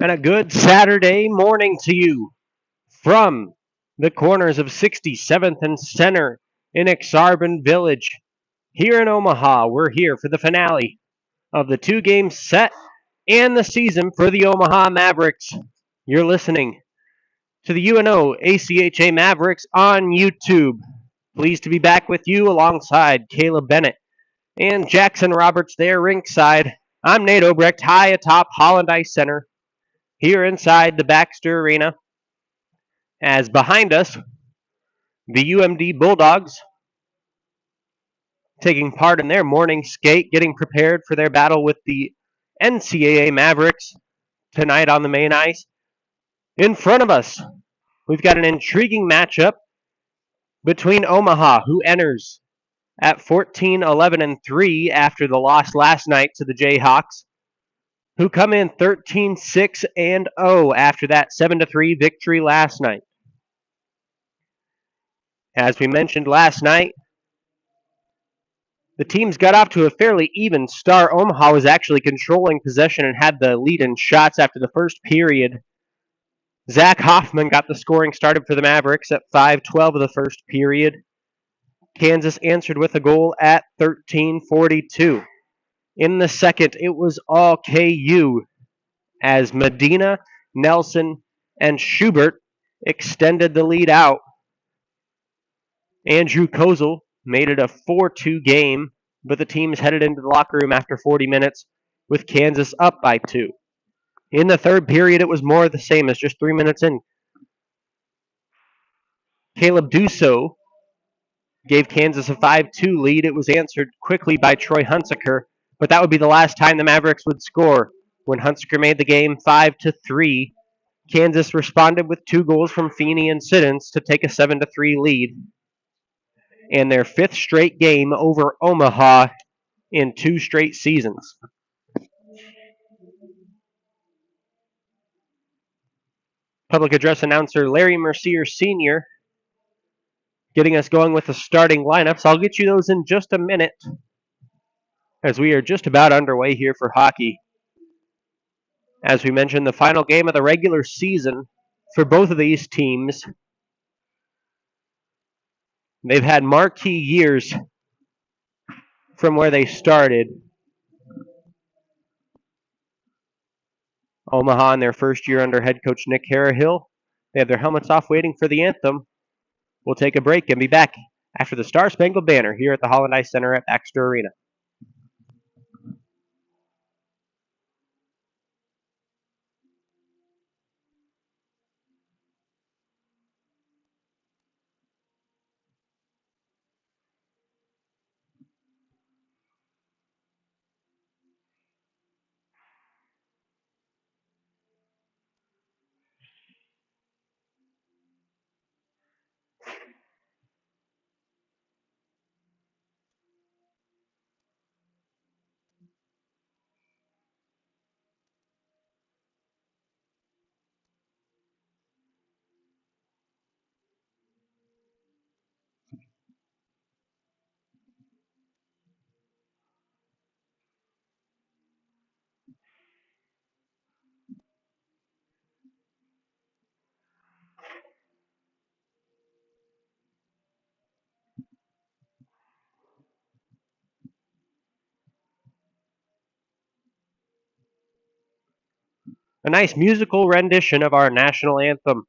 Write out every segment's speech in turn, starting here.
And a good Saturday morning to you from the corners of 67th and Center in Exarban Village. Here in Omaha, we're here for the finale of the two-game set and the season for the Omaha Mavericks. You're listening to the UNO ACHA Mavericks on YouTube. Pleased to be back with you alongside Caleb Bennett and Jackson Roberts there rinkside. I'm Nate Obrecht, high atop Holland Ice Center here inside the Baxter Arena. As behind us, the UMD Bulldogs taking part in their morning skate, getting prepared for their battle with the NCAA Mavericks tonight on the main ice. In front of us, we've got an intriguing matchup between Omaha, who enters at 14-11-3 after the loss last night to the Jayhawks, who come in 13-6-0 after that 7-3 victory last night. As we mentioned last night, the teams got off to a fairly even start. Omaha was actually controlling possession and had the lead in shots after the first period. Zach Hoffman got the scoring started for the Mavericks at 5:12 of the first period. Kansas answered with a goal at 13:42. In the second, it was all KU as Medina, Nelson, and Schubert extended the lead out. Andrew Kozel made it a 4-2 game, but the teams headed into the locker room after 40 minutes with Kansas up by 2. In the third period, it was more of the same as just 3 minutes in. Caleb Dussault gave Kansas a 5-2 lead. It was answered quickly by Troy Hunsaker, but that would be the last time the Mavericks would score. When Hunsaker made the game 5-3, Kansas responded with 2 goals from Feeney and Siddons to take a 7-3 lead. And their 5th straight game over Omaha in 2 straight seasons. Public address announcer Larry Mercier Sr. getting us going with the starting lineups. I'll get you those in just a minute as we are just about underway here for hockey. As we mentioned, the final game of the regular season for both of these teams. They've had marquee years from where they started. Omaha in their first year under head coach Nick Harahill. They have their helmets off waiting for the anthem. We'll take a break and be back after the Star Spangled Banner here at the Holland Ice Center at Baxter Arena. A nice musical rendition of our national anthem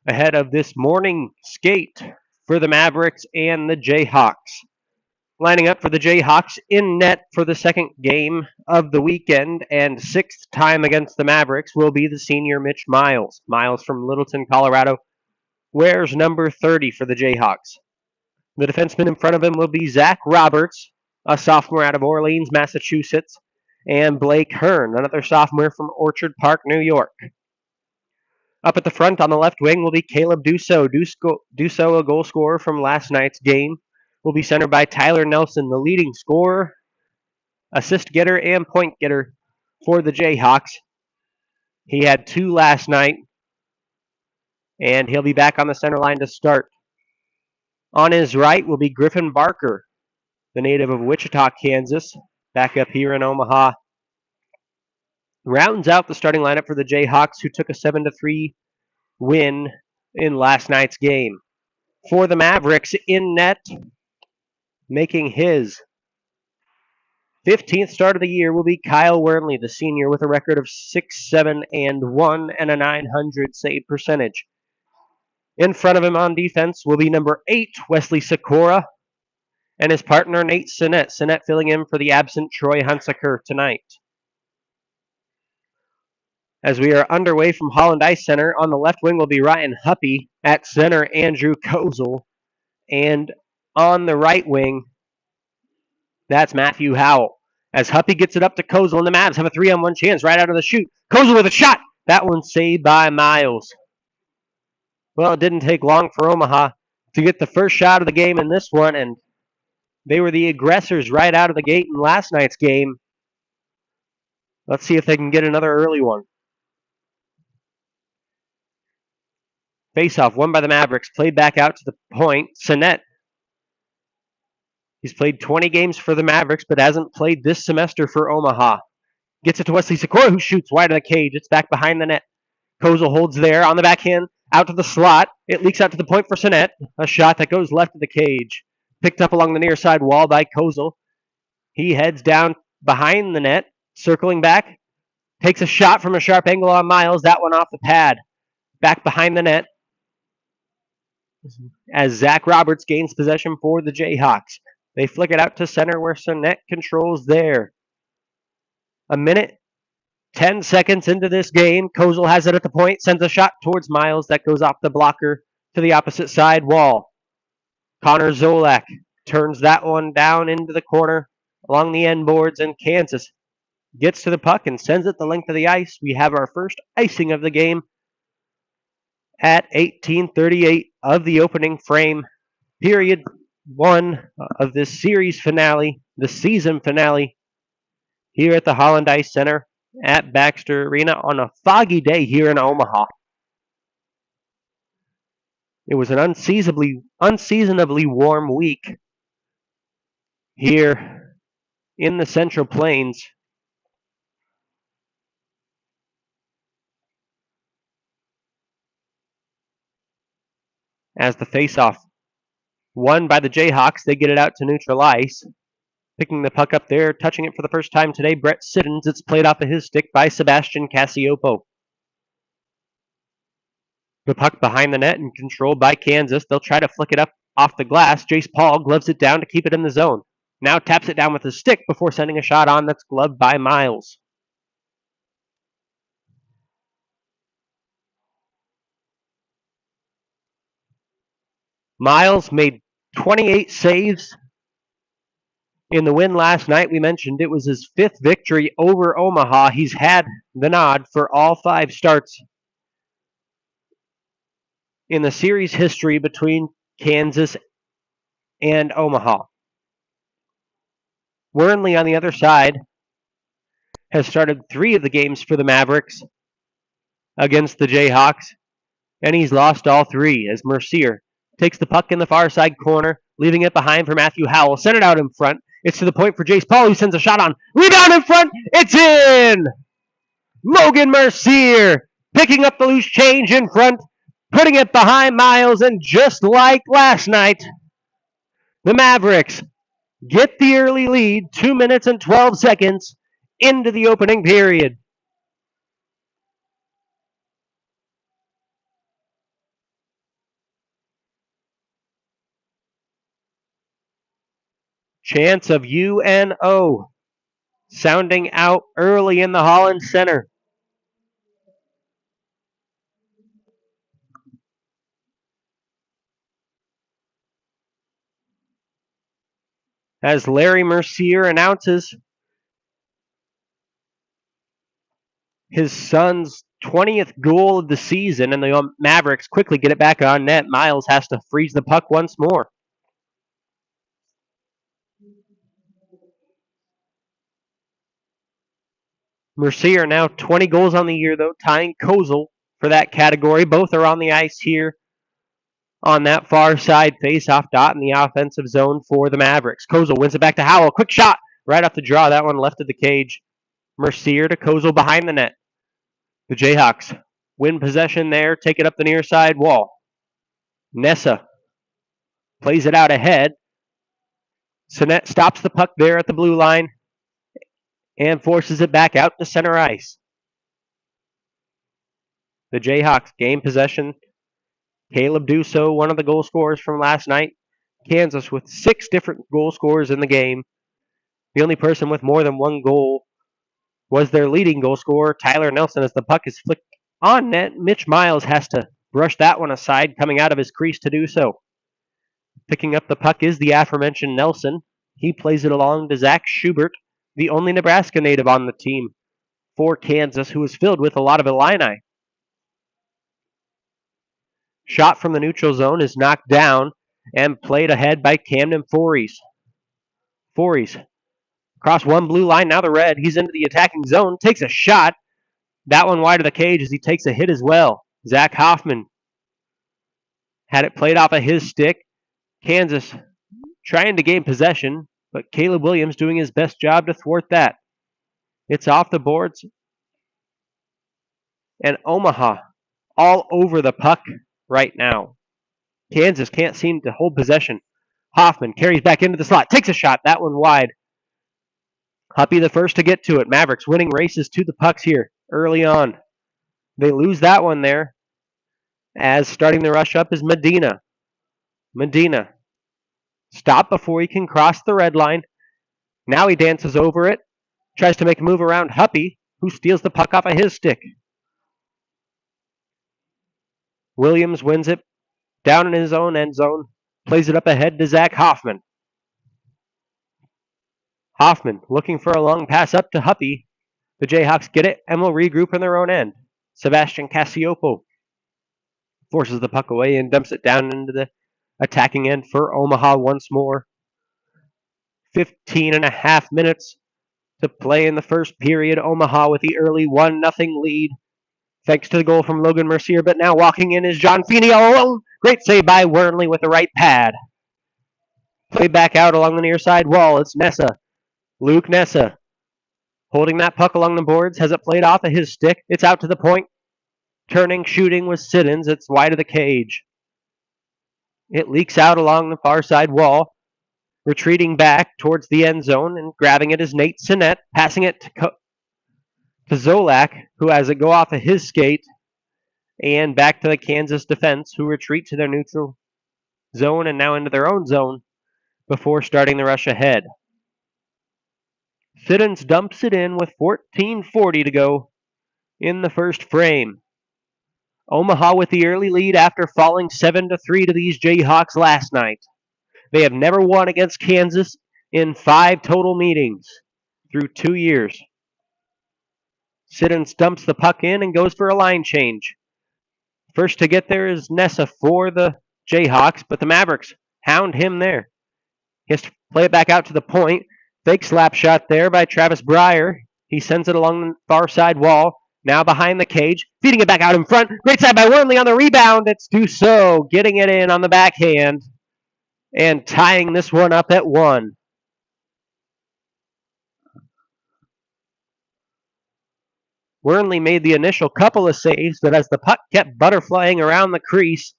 ahead of this morning skate for the Mavericks and the Jayhawks. Lining up for the Jayhawks in net for the second game of the weekend and 6th time against the Mavericks will be the senior Mitch Miles. Miles from Littleton, Colorado, wears number 30 for the Jayhawks. The defenseman in front of him will be Zach Roberts, a sophomore out of Orleans, Massachusetts, and Blake Hearn, another sophomore from Orchard Park, New York. Up at the front on the left wing will be Caleb Dussault. Dussault, a goal scorer from last night's game, will be centered by Tyler Nelson, the leading scorer, assist getter, and point getter for the Jayhawks. He had 2 last night, and he'll be back on the center line to start. On his right will be Griffin Barker, the native of Wichita, Kansas, back up here in Omaha. rounds out the starting lineup for the Jayhawks, who took a 7-3 win in last night's game. For the Mavericks, in net, making his 15th start of the year, will be Kyle Wernley, the senior, with a record of 6-7-1 and a .900 save percentage. In front of him on defense will be number 8, Wesley Sikora, and his partner, Nate Sinnett. Sinnett filling in for the absent Troy Hunsaker tonight. As we are underway from Holland Ice Center, on the left wing will be Ryan Huppy. At center, Andrew Kozel. And on the right wing, that's Matthew Howell. As Huppy gets it up to Kozel, and the Mavs have a 3-on-1 chance right out of the chute. Kozel with a shot. That one saved by Miles. Well, it didn't take long for Omaha to get the first shot of the game in this one, and they were the aggressors right out of the gate in last night's game. Let's see if they can get another early one. Face-off won by the Mavericks, played back out to the point. Sinnett. He's played 20 games for the Mavericks, but hasn't played this semester for Omaha. Gets it to Wesley Sikora, who shoots wide of the cage. It's back behind the net. Kozel holds there on the backhand, out to the slot. It leaks out to the point for Sinnett. A shot that goes left of the cage. Picked up along the near side wall by Kozel. He heads down behind the net, circling back. Takes a shot from a sharp angle on Miles. That one off the pad. Back behind the net as Zach Roberts gains possession for the Jayhawks. They flick it out to center where Sinnett controls there. A minute, 10 seconds into this game. Kozel has it at the point, sends a shot towards Miles that goes off the blocker to the opposite side wall. Connor Zolak turns that one down into the corner along the end boards, and Kansas gets to the puck and sends it the length of the ice. We have our first icing of the game at 18:38 of the opening frame. Period 1 of this series finale, the season finale, here at the Holland Ice Center at Baxter Arena on a foggy day here in Omaha. It was an unseasonably warm week here in the Central Plains. As the face-off won by the Jayhawks, they get it out to neutral ice. Picking the puck up there, touching it for the first time today, Brett Siddons. It's played off of his stick by Sebastian Cassiopo. The puck behind the net and controlled by Kansas. They'll try to flick it up off the glass. Jace Paul gloves it down to keep it in the zone. Now taps it down with his stick before sending a shot on that's gloved by Miles. Miles made 28 saves in the win last night. We mentioned it was his 5th victory over Omaha. He's had the nod for all 5 starts in the series history between Kansas and Omaha. Wernley on the other side has started 3 of the games for the Mavericks against the Jayhawks, and he's lost all 3 as Mercier takes the puck in the far side corner, leaving it behind for Matthew Howell. Sent it out in front. It's to the point for Jace Paul, who sends a shot on. Rebound in front. It's in! Logan Mercier picking up the loose change in front, putting it behind Miles, and just like last night, the Mavericks get the early lead, 2 minutes and 12 seconds into the opening period. Chance of UNO sounding out early in the Holland Center. As Larry Mercier announces his son's 20th goal of the season, and the Mavericks quickly get it back on net. Miles has to freeze the puck once more. Mercier now 20 goals on the year, though, tying Kozel for that category. Both are on the ice here on that far side face-off dot in the offensive zone for the Mavericks. Kozel wins it back to Howell. Quick shot right off the draw. That one left of the cage. Mercier to Kozel behind the net. The Jayhawks win possession there, take it up the near side wall. Nessa plays it out ahead. Sinet stops the puck there at the blue line and forces it back out to center ice. The Jayhawks gain possession. Caleb Dusso, one of the goal scorers from last night. Kansas with 6 different goal scorers in the game. The only person with more than 1 goal was their leading goal scorer, Tyler Nelson, as the puck is flicked on net. Mitch Miles has to brush that one aside, coming out of his crease to do so. Picking up the puck is the aforementioned Nelson. He plays it along to Zach Schubert, the only Nebraska native on the team for Kansas, who is filled with a lot of Illini. Shot from the neutral zone is knocked down and played ahead by Camden Fories. Fories across one blue line, now the red. He's into the attacking zone, takes a shot. That one wide of the cage as he takes a hit as well. Zach Hoffman had it played off of his stick. Kansas trying to gain possession, but Caleb Williams doing his best job to thwart that. It's off the boards. And Omaha all over the puck right now. Kansas can't seem to hold possession. Hoffman carries back into the slot, takes a shot, that one wide. Huppy the first to get to it. Mavericks winning races to the pucks here early on. They lose that one there, as starting the rush up is Medina. Medina stopped before he can cross the red line. Now he dances over it, tries to make a move around Huppy, who steals the puck off of his stick. Williams wins it down in his own end zone, plays it up ahead to Zach Hoffman. Hoffman looking for a long pass up to Huppy. The Jayhawks get it and will regroup in their own end. Sebastian Cassiopo forces the puck away and dumps it down into the attacking end for Omaha once more. 15.5 minutes to play in the first period. Omaha with the early 1-0 lead, thanks to the goal from Logan Mercier, but now walking in is John Feeney all alone. Great save by Wernley with the right pad. Play back out along the near side wall. It's Nessa. Luke Nessa holding that puck along the boards, has it played off of his stick. It's out to the point. Turning, shooting with Siddons. It's wide of the cage. It leaks out along the far side wall. Retreating back towards the end zone and grabbing it is Nate Sinet, passing it to Zolak, who has it go off of his skate, and back to the Kansas defense, who retreat to their neutral zone and now into their own zone before starting the rush ahead. Siddons dumps it in with 14:40 to go in the first frame. Omaha with the early lead after falling 7-3 to these Jayhawks last night. They have never won against Kansas in 5 total meetings through 2 years. Siddons dumps the puck in and goes for a line change. First to get there is Nessa for the Jayhawks, but the Mavericks hound him there. He has to play it back out to the point. Fake slap shot there by Travis Breyer. He sends it along the far side wall. Now behind the cage, feeding it back out in front. Great side by Wernley on the rebound. It's Dussault getting it in on the backhand and tying this one up at 1. Wernley made the initial couple of saves, but as the puck kept butterflying around the crease,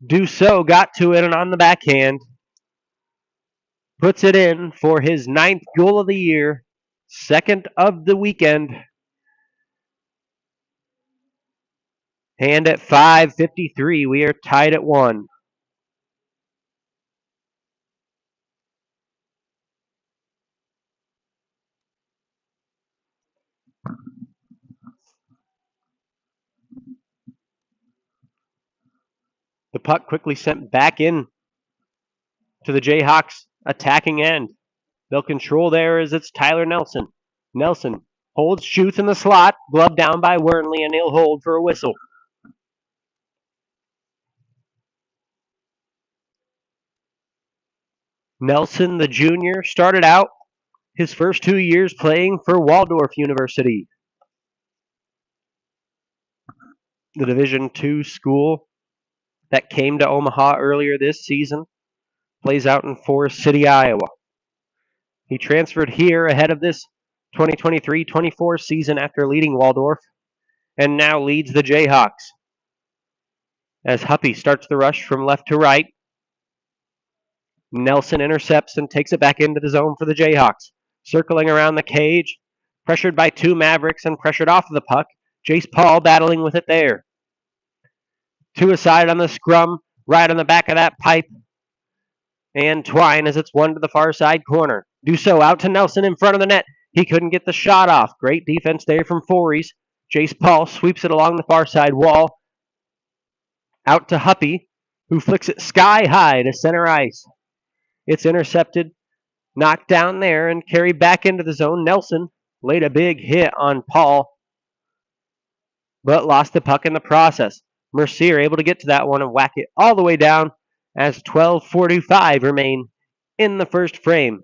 Dussault got to it and on the backhand puts it in for his 9th goal of the year, 2nd of the weekend. And at 5:53, we are tied at 1. The puck quickly sent back in to the Jayhawks attacking end. They'll control there as it's Tyler Nelson. Nelson holds, shoots in the slot, gloved down by Wernley, and he'll hold for a whistle. Nelson, the junior, started out his first 2 years playing for Waldorf University, the Division II school that came to Omaha earlier this season. Plays out in Forest City, Iowa. He transferred here ahead of this 2023-24 season after leading Waldorf, and now leads the Jayhawks. As Huppy starts the rush from left to right, Nelson intercepts and takes it back into the zone for the Jayhawks. Circling around the cage, pressured by two Mavericks and pressured off of the puck. Jace Paul battling with it there. Two aside on the scrum, right on the back of that pipe. And Twine as it's one to the far side corner. Do so out to Nelson in front of the net. He couldn't get the shot off. Great defense there from Fories. Jace Paul sweeps it along the far side wall. Out to Huppy, who flicks it sky high to center ice. It's intercepted, knocked down there, and carried back into the zone. Nelson laid a big hit on Paul, but lost the puck in the process. Mercier able to get to that one and whack it all the way down as 12:45 remain in the first frame.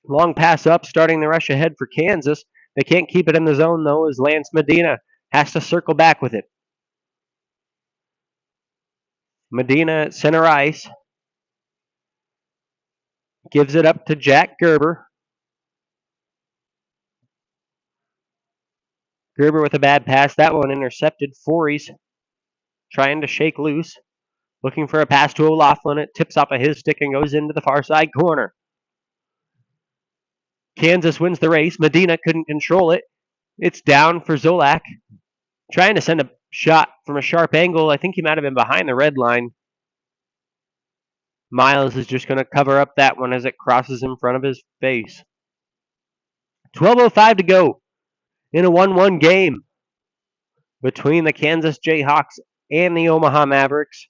Long pass up, starting the rush ahead for Kansas. They can't keep it in the zone, though, as Lance Medina has to circle back with it. Medina at center ice. Gives it up to Jack Gerber. Gerber with a bad pass. That one intercepted. Fories trying to shake loose. Looking for a pass to O'Laughlin. It tips off of his stick and goes into the far side corner. Kansas wins the race. Medina couldn't control it. It's down for Zolak. Trying to send a shot from a sharp angle. I think he might have been behind the red line. Miles is just going to cover up that one as it crosses in front of his face. 12:05 to go in a 1-1 game between the Kansas Jayhawks and the Omaha Mavericks.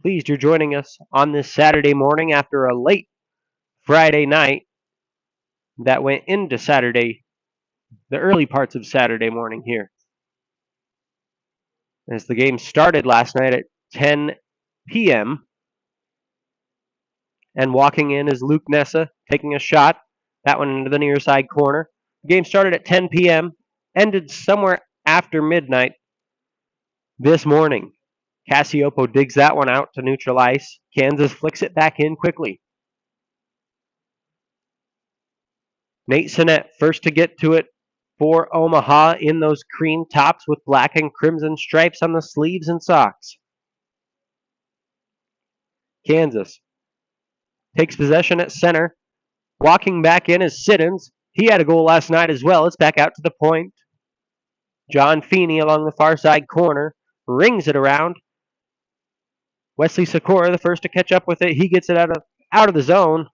Pleased you're joining us on this Saturday morning after a late Friday night that went into Saturday, the early parts of Saturday morning here. As the game started last night at 10 p.m. And walking in is Luke Nessa taking a shot. That one into the near side corner. The game started at 10 p.m. Ended somewhere after midnight this morning. Cassiopo digs that one out to neutral ice. Kansas flicks it back in quickly. Nate Sinnett first to get to it for Omaha in those cream tops with black and crimson stripes on the sleeves and socks. Kansas takes possession at center. Walking back in is Siddons. He had a goal last night as well. It's back out to the point. John Feeney along the far side corner. Rings it around. Wesley Sikora, the first to catch up with it. He gets it out of the zone.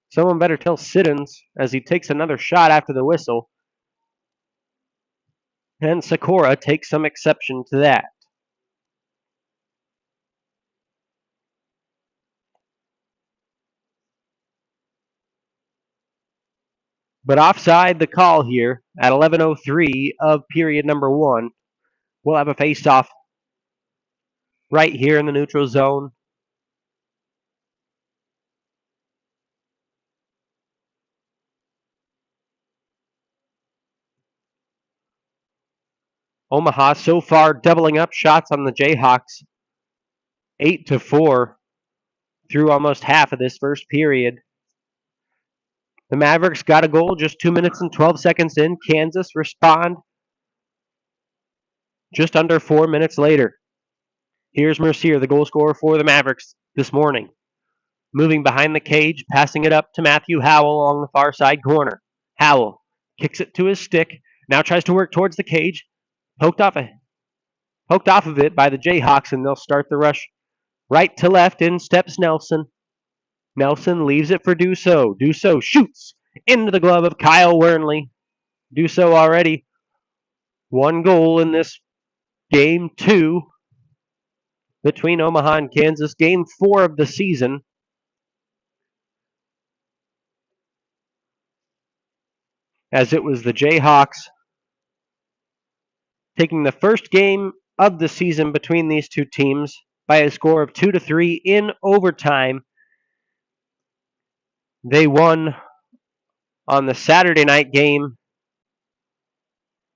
Someone better tell Siddons as he takes another shot after the whistle. And Sikora takes some exception to that. But offside the call here at 11:03 of period number 1. We'll have a face-off right here in the neutral zone. Omaha so far doubling up shots on the Jayhawks. 8-4 through almost half of this first period. The Mavericks got a goal just 2 minutes and 12 seconds in. Kansas respond just under 4 minutes later. Here's Mercier, the goal scorer for the Mavericks this morning. Moving behind the cage, passing it up to Matthew Howell along the far side corner. Howell kicks it to his stick, now tries to work towards the cage. Poked off of it by the Jayhawks, and they'll start the rush right to left. In steps Nelson. Nelson leaves it for Dussault. Dussault shoots into the glove of Kyle Wernley. Dussault already one goal in this game 2 between Omaha and Kansas. Game 4 of the season. As it was the Jayhawks taking the first game of the season between these two teams by a score of 2-3 in overtime. They won on the Saturday night game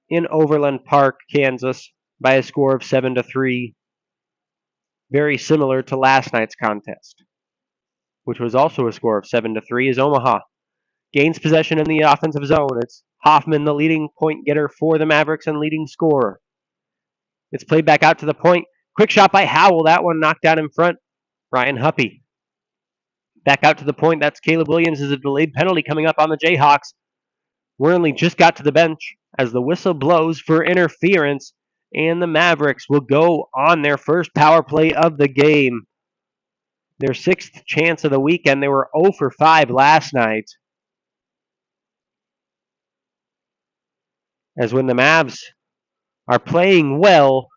in Overland Park, Kansas, by a score of 7-3. Very similar to last night's contest, which was also a score of 7-3, as Omaha gains possession in the offensive zone. It's Hoffman, the leading point getter for the Mavericks and leading scorer. It's played back out to the point. Quick shot by Howell. That one knocked down in front. Ryan Huppy. Back out to the point. That's Caleb Williams. Is a delayed penalty coming up on the Jayhawks. Wormley just got to the bench as the whistle blows for interference, and the Mavericks will go on their first power play of the game. Their sixth chance of the weekend. They were 0 for 5 last night. As when the Mavs are playing well,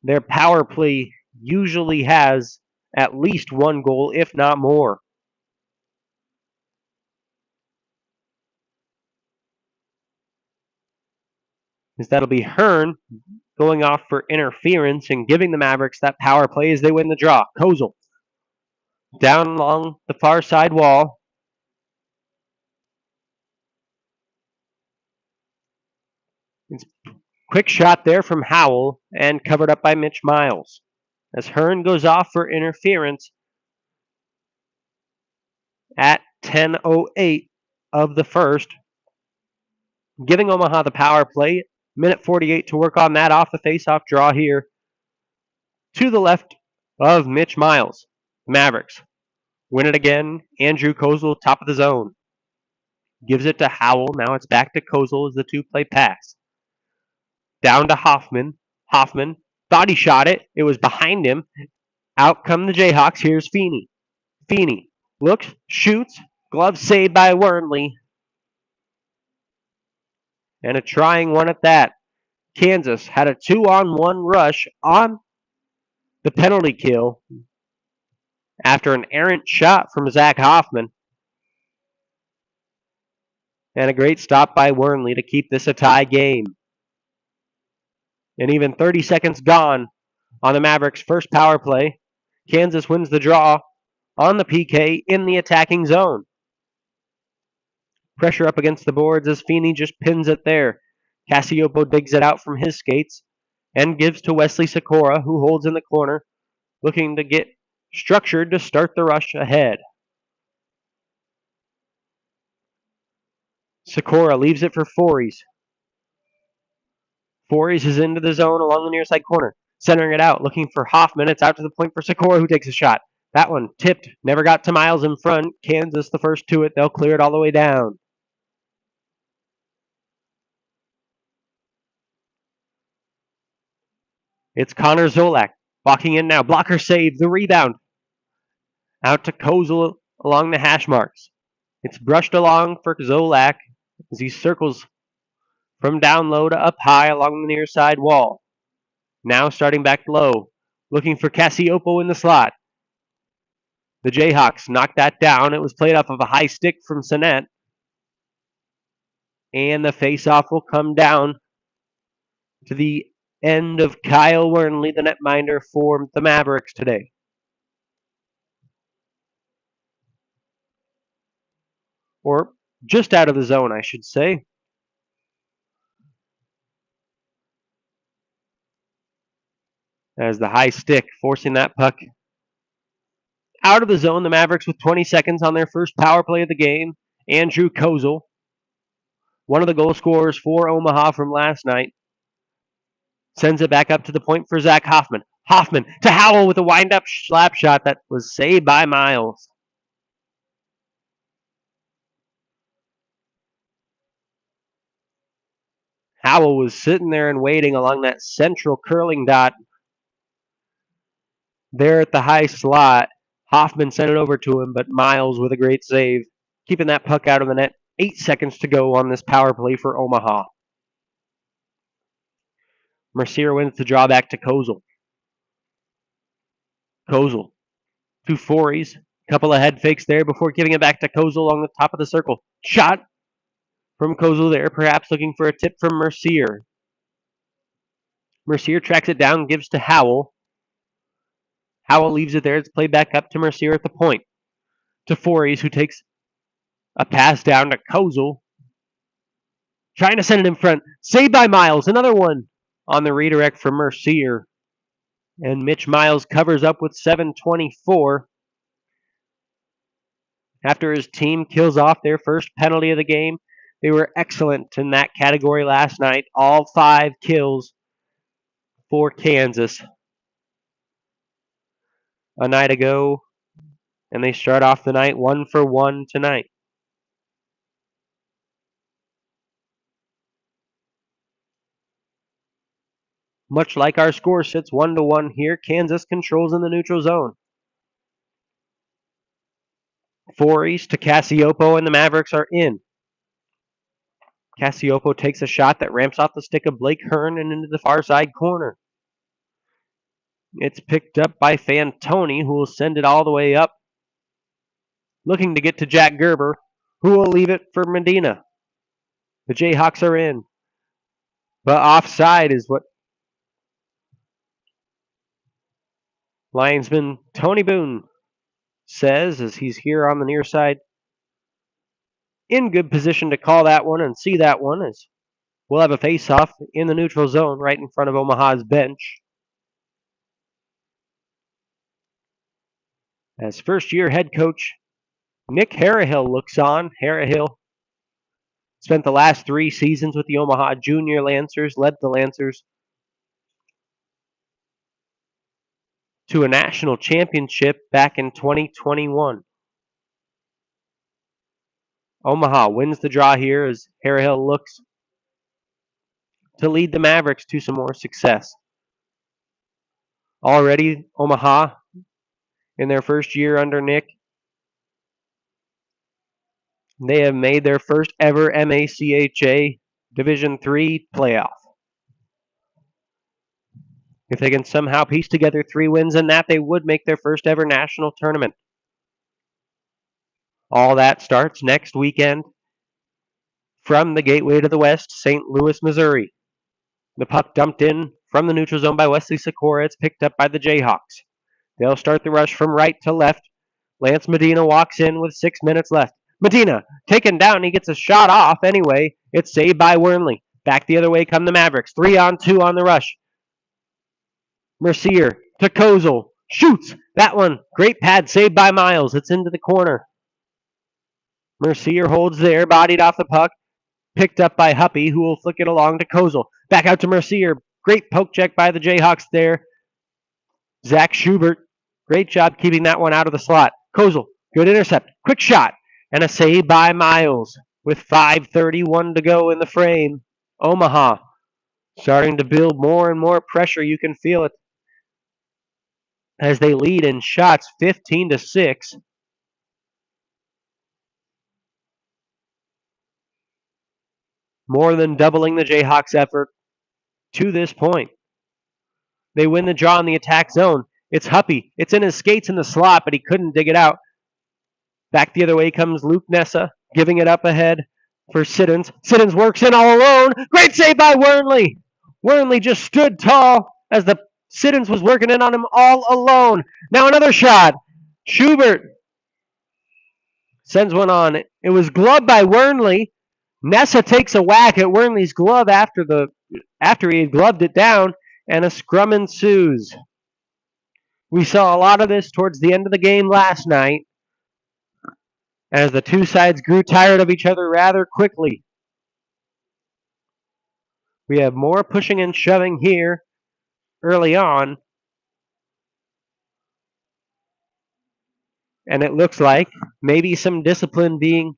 their power play usually has at least one goal, if not more. As that'll be Hearn going off for interference and giving the Mavericks that power play as they win the draw. Kozel down along the far side wall. It's quick shot there from Howell and covered up by Mitch Miles. As Hearn goes off for interference at 10:08 of the first, giving Omaha the power play. Minute 48 to work on that off the face-off draw here. To the left of Mitch Miles. Mavericks win it again. Andrew Kozel, top of the zone. Gives it to Howell. Now it's back to Kozel as the two-play pass. Down to Hoffman. Hoffman thought he shot it. It was behind him. Out come the Jayhawks. Here's Feeney. Feeney looks, shoots. Glove saved by Wormley. And a trying one at that. Kansas had a 2-on-1 rush on the penalty kill after an errant shot from Zach Hoffman. And a great stop by Wormley to keep this a tie game. And even 30 seconds gone on the Mavericks' first power play. Kansas wins the draw on the PK in the attacking zone. Pressure up against the boards as Feeney just pins it there. Cassioppo digs it out from his skates and gives to Wesley Sikora, who holds in the corner, looking to get structured to start the rush ahead. Sikora leaves it for Fories. Fories is into the zone along the near side corner, centering it out, looking for Hoffman. It's out to the point for Sikora, who takes a shot. That one tipped, never got to Miles in front. Kansas the first to it. They'll clear it all the way down. It's Connor Zolak walking in now. Blocker save, the rebound. Out to Kozel along the hash marks. It's brushed along for Zolak as he circles from down low to up high along the near side wall. Now starting back low, looking for Cassioppo in the slot. The Jayhawks knocked that down. It was played off of a high stick from Sinet. And the face-off will come down to the end of Kyle Wormley, the netminder for the Mavericks today. Or just out of the zone, I should say. As the high stick forcing that puck out of the zone. The Mavericks with 20 seconds on their first power play of the game. Andrew Kozel, one of the goal scorers for Omaha from last night, sends it back up to the point for Zach Hoffman. Hoffman to Howell with a wind-up slap shot that was saved by Miles. Howell was sitting there and waiting along that central curling dot there at the high slot. Hoffman sent it over to him, but Miles with a great save, keeping that puck out of the net. 8 seconds to go on this power play for Omaha. Mercier wins the draw back to Kozel. Kozel to Fories. Couple of head fakes there before giving it back to Kozel along the top of the circle. Shot from Kozel there, perhaps looking for a tip from Mercier. Mercier tracks it down, gives to Howell. Howell leaves it there. It's played back up to Mercier at the point. To Fories, who takes a pass down to Kozel. Trying to send it in front. Saved by Miles. Another one on the redirect for Mercier. And Mitch Miles covers up with 7:24. after his team kills off their first penalty of the game. They were excellent in that category last night. All 5 kills for Kansas a night ago, and they start off the night 1 for 1 tonight. Much like our score sits 1-1 here, Kansas controls in the neutral zone. 4 east to Cassioppo, and the Mavericks are in. Cassioppo takes a shot that ramps off the stick of Blake Hearn and into the far side corner. It's picked up by Fantoni, who will send it all the way up, looking to get to Jack Gerber, who will leave it for Medina. The Jayhawks are in, but offside is what linesman Tony Boone says as he's here on the near side. In good position to call that one and see that one, as we'll have a face-off in the neutral zone right in front of Omaha's bench. As first-year head coach Nick Harahill looks on. Harahill spent the last 3 seasons with the Omaha Junior Lancers, led the Lancers to a national championship back in 2021. Omaha wins the draw here as Harahill looks to lead the Mavericks to some more success. Already, Omaha, in their first year under Nick, they have made their first ever MACHA Division III playoff. If they can somehow piece together 3 wins in that, they would make their first ever national tournament. All that starts next weekend from the Gateway to the West, St. Louis, Missouri. The puck dumped in from the neutral zone by Wesley Sikora. It's picked up by the Jayhawks. They'll start the rush from right to left. Lance Medina walks in with 6 minutes left. Medina taken down. He gets a shot off anyway. It's saved by Wernley. Back the other way come the Mavericks. 3-on-2 on the rush. Mercier to Kozel. Shoots. That one. Great pad saved by Miles. It's into the corner. Mercier holds there. Bodied off the puck. Picked up by Huppy, who will flick it along to Kozel. Back out to Mercier. Great poke check by the Jayhawks there. Zach Schubert. Great job keeping that one out of the slot. Kozel. Good intercept. Quick shot. And a save by Miles with 5:31 to go in the frame. Omaha starting to build more and more pressure. You can feel it as they lead in shots 15-6. More than doubling the Jayhawks' effort to this point. They win the draw in the attack zone. It's Huppy. It's in his skates in the slot, but he couldn't dig it out. Back the other way comes Luke Nessa, giving it up ahead for Siddons. Siddons works in all alone. Great save by Wernley. Wernley just stood tall as the Siddons was working in on him all alone. Now another shot. Schubert sends one on. It was gloved by Wernley. Nessa takes a whack at Wernley's glove after he had gloved it down, and a scrum ensues. We saw a lot of this towards the end of the game last night, as the two sides grew tired of each other rather quickly. We have more pushing and shoving here early on, and it looks like maybe some discipline being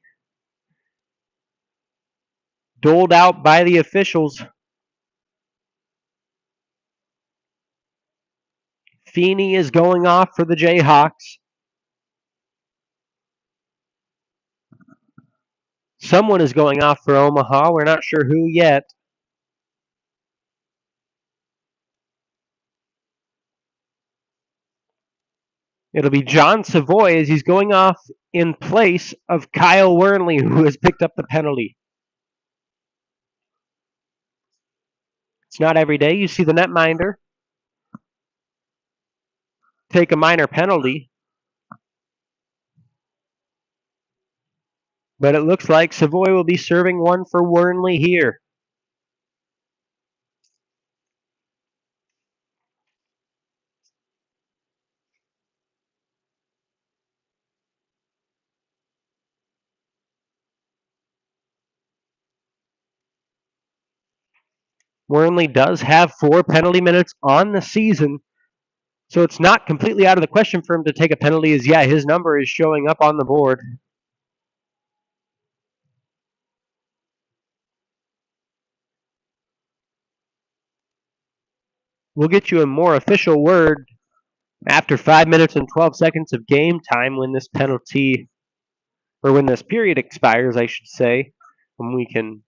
doled out by the officials. Feeney is going off for the Jayhawks. Someone is going off for Omaha. We're not sure who yet. It'll be John Savoy as he's going off in place of Kyle Wernley, who has picked up the penalty. It's not every day you see the netminder take a minor penalty, but it looks like Savoy will be serving one for Wernley here. Wormley does have 4 penalty minutes on the season, so it's not completely out of the question for him to take a penalty, as yeah, his number is showing up on the board. We'll get you a more official word after 5 minutes and 12 seconds of game time when this penalty, or when this period expires, I should say, when we can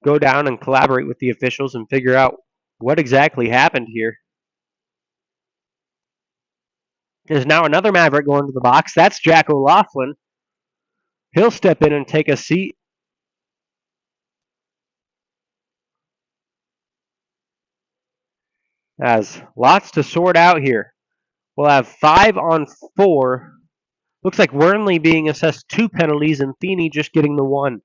go down and collaborate with the officials and figure out what exactly happened here. There's now another Maverick going to the box. That's Jack O'Laughlin. He'll step in and take a seat. As lots to sort out here. We'll have 5 on 4. Looks like Wormley being assessed 2 penalties and Feeney just getting the 1.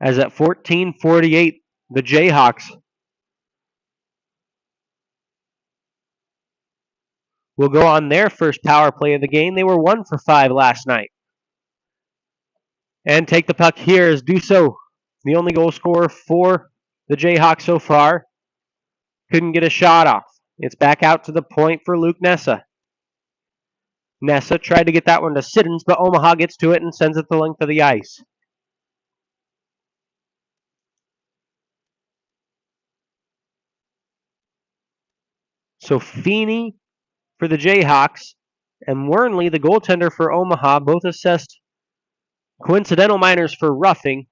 As at 14:48, the Jayhawks will go on their first power play of the game. They were 1 for 5 last night. And take the puck here is Dussault, the only goal scorer for the Jayhawks so far. Couldn't get a shot off. It's back out to the point for Luke Nessa. Nessa tried to get that one to Siddons, but Omaha gets to it and sends it the length of the ice. So Feeney for the Jayhawks and Wormley, the goaltender for Omaha, both assessed coincidental minors for roughing.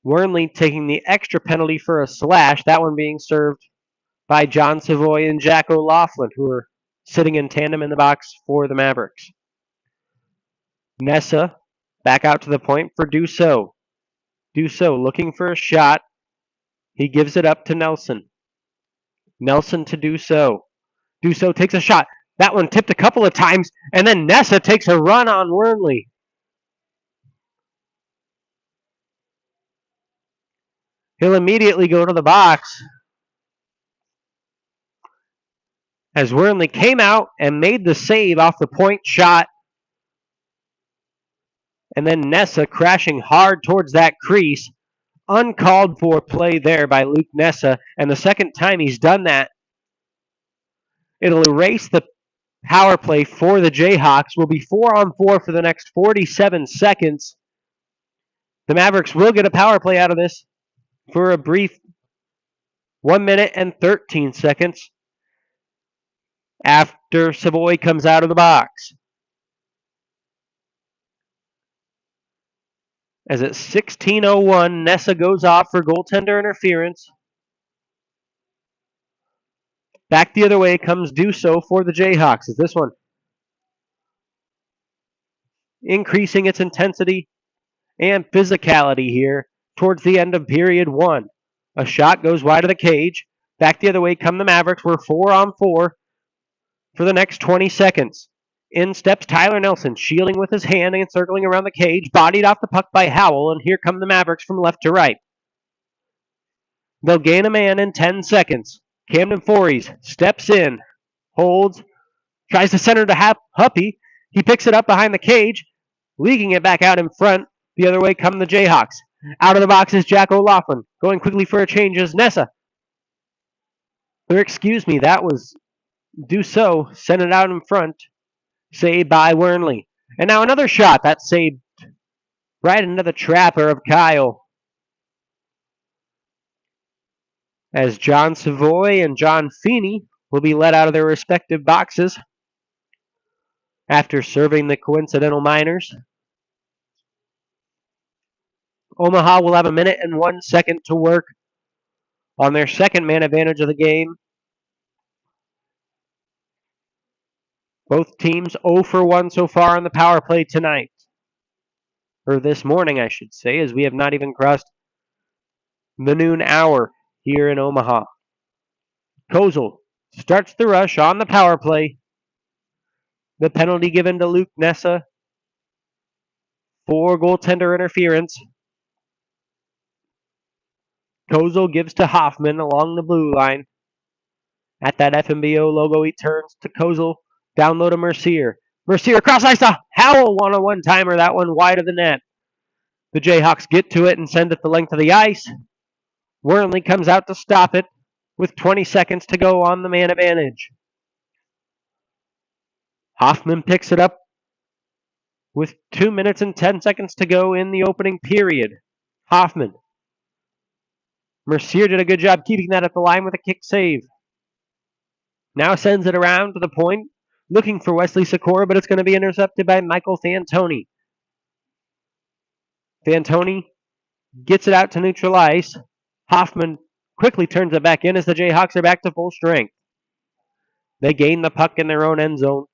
Wormley taking the extra penalty for a slash, that one being served by John Savoy and Jack O'Laughlin, who are sitting in tandem in the box for the Mavericks. Nessa back out to the point for Dussault. Dussault looking for a shot. He gives it up to Nelson. Nelson to Dussault. Dussault takes a shot. That one tipped a couple of times, and then Nessa takes a run on Wormley. He'll immediately go to the box as Wormley came out and made the save off the point shot. And then Nessa crashing hard towards that crease. Uncalled for play there by Luke Nessa, and the second time he's done that, it'll erase the power play for the Jayhawks. Will be 4 on 4 for the next 47 seconds. The Mavericks will get a power play out of this for a brief 1 minute and 13 seconds after Savoy comes out of the box. As at 16:01, Nessa goes off for goaltender interference. Back the other way comes Dussault for the Jayhawks. As this one increasing its intensity and physicality here towards the end of period 1. A shot goes wide of the cage. Back the other way come the Mavericks. We're 4 on 4 for the next 20 seconds. In steps Tyler Nelson, shielding with his hand and circling around the cage, bodied off the puck by Howell, and here come the Mavericks from left to right. They'll gain a man in 10 seconds. Camden Fories steps in, holds, tries to center to Huppy. He picks it up behind the cage, leaking it back out in front. The other way come the Jayhawks. Out of the box is Jack O'Laughlin. Going quickly for a change is Nessa. Or excuse me, that was Dussault. Sent it out in front. Saved by Wormley. And now another shot. That's saved right into the trapper of Kyle. As John Savoy and John Feeney will be let out of their respective boxes after serving the coincidental minors. Omaha will have a minute and 1 second to work on their second man advantage of the game. Both teams 0 for 1 so far on the power play tonight. Or this morning, I should say, as we have not even crossed the noon hour here in Omaha. Kozel starts the rush on the power play. The penalty given to Luke Nessa for goaltender interference. Kozel gives to Hoffman along the blue line. At that FMBO logo, he turns to Kozel. Down low to Mercier. Mercier across ice to Howell on a one-timer. That one wide of the net. The Jayhawks get to it and send it the length of the ice. Wormley comes out to stop it with 20 seconds to go on the man advantage. Hoffman picks it up with 2 minutes and 10 seconds to go in the opening period. Hoffman. Mercier did a good job keeping that at the line with a kick save. Now sends it around to the point, looking for Wesley Sikora, but it's going to be intercepted by Michael Fantoni. Fantoni gets it out to neutral ice. Hoffman quickly turns it back in as the Jayhawks are back to full strength. They gain the puck in their own end zone.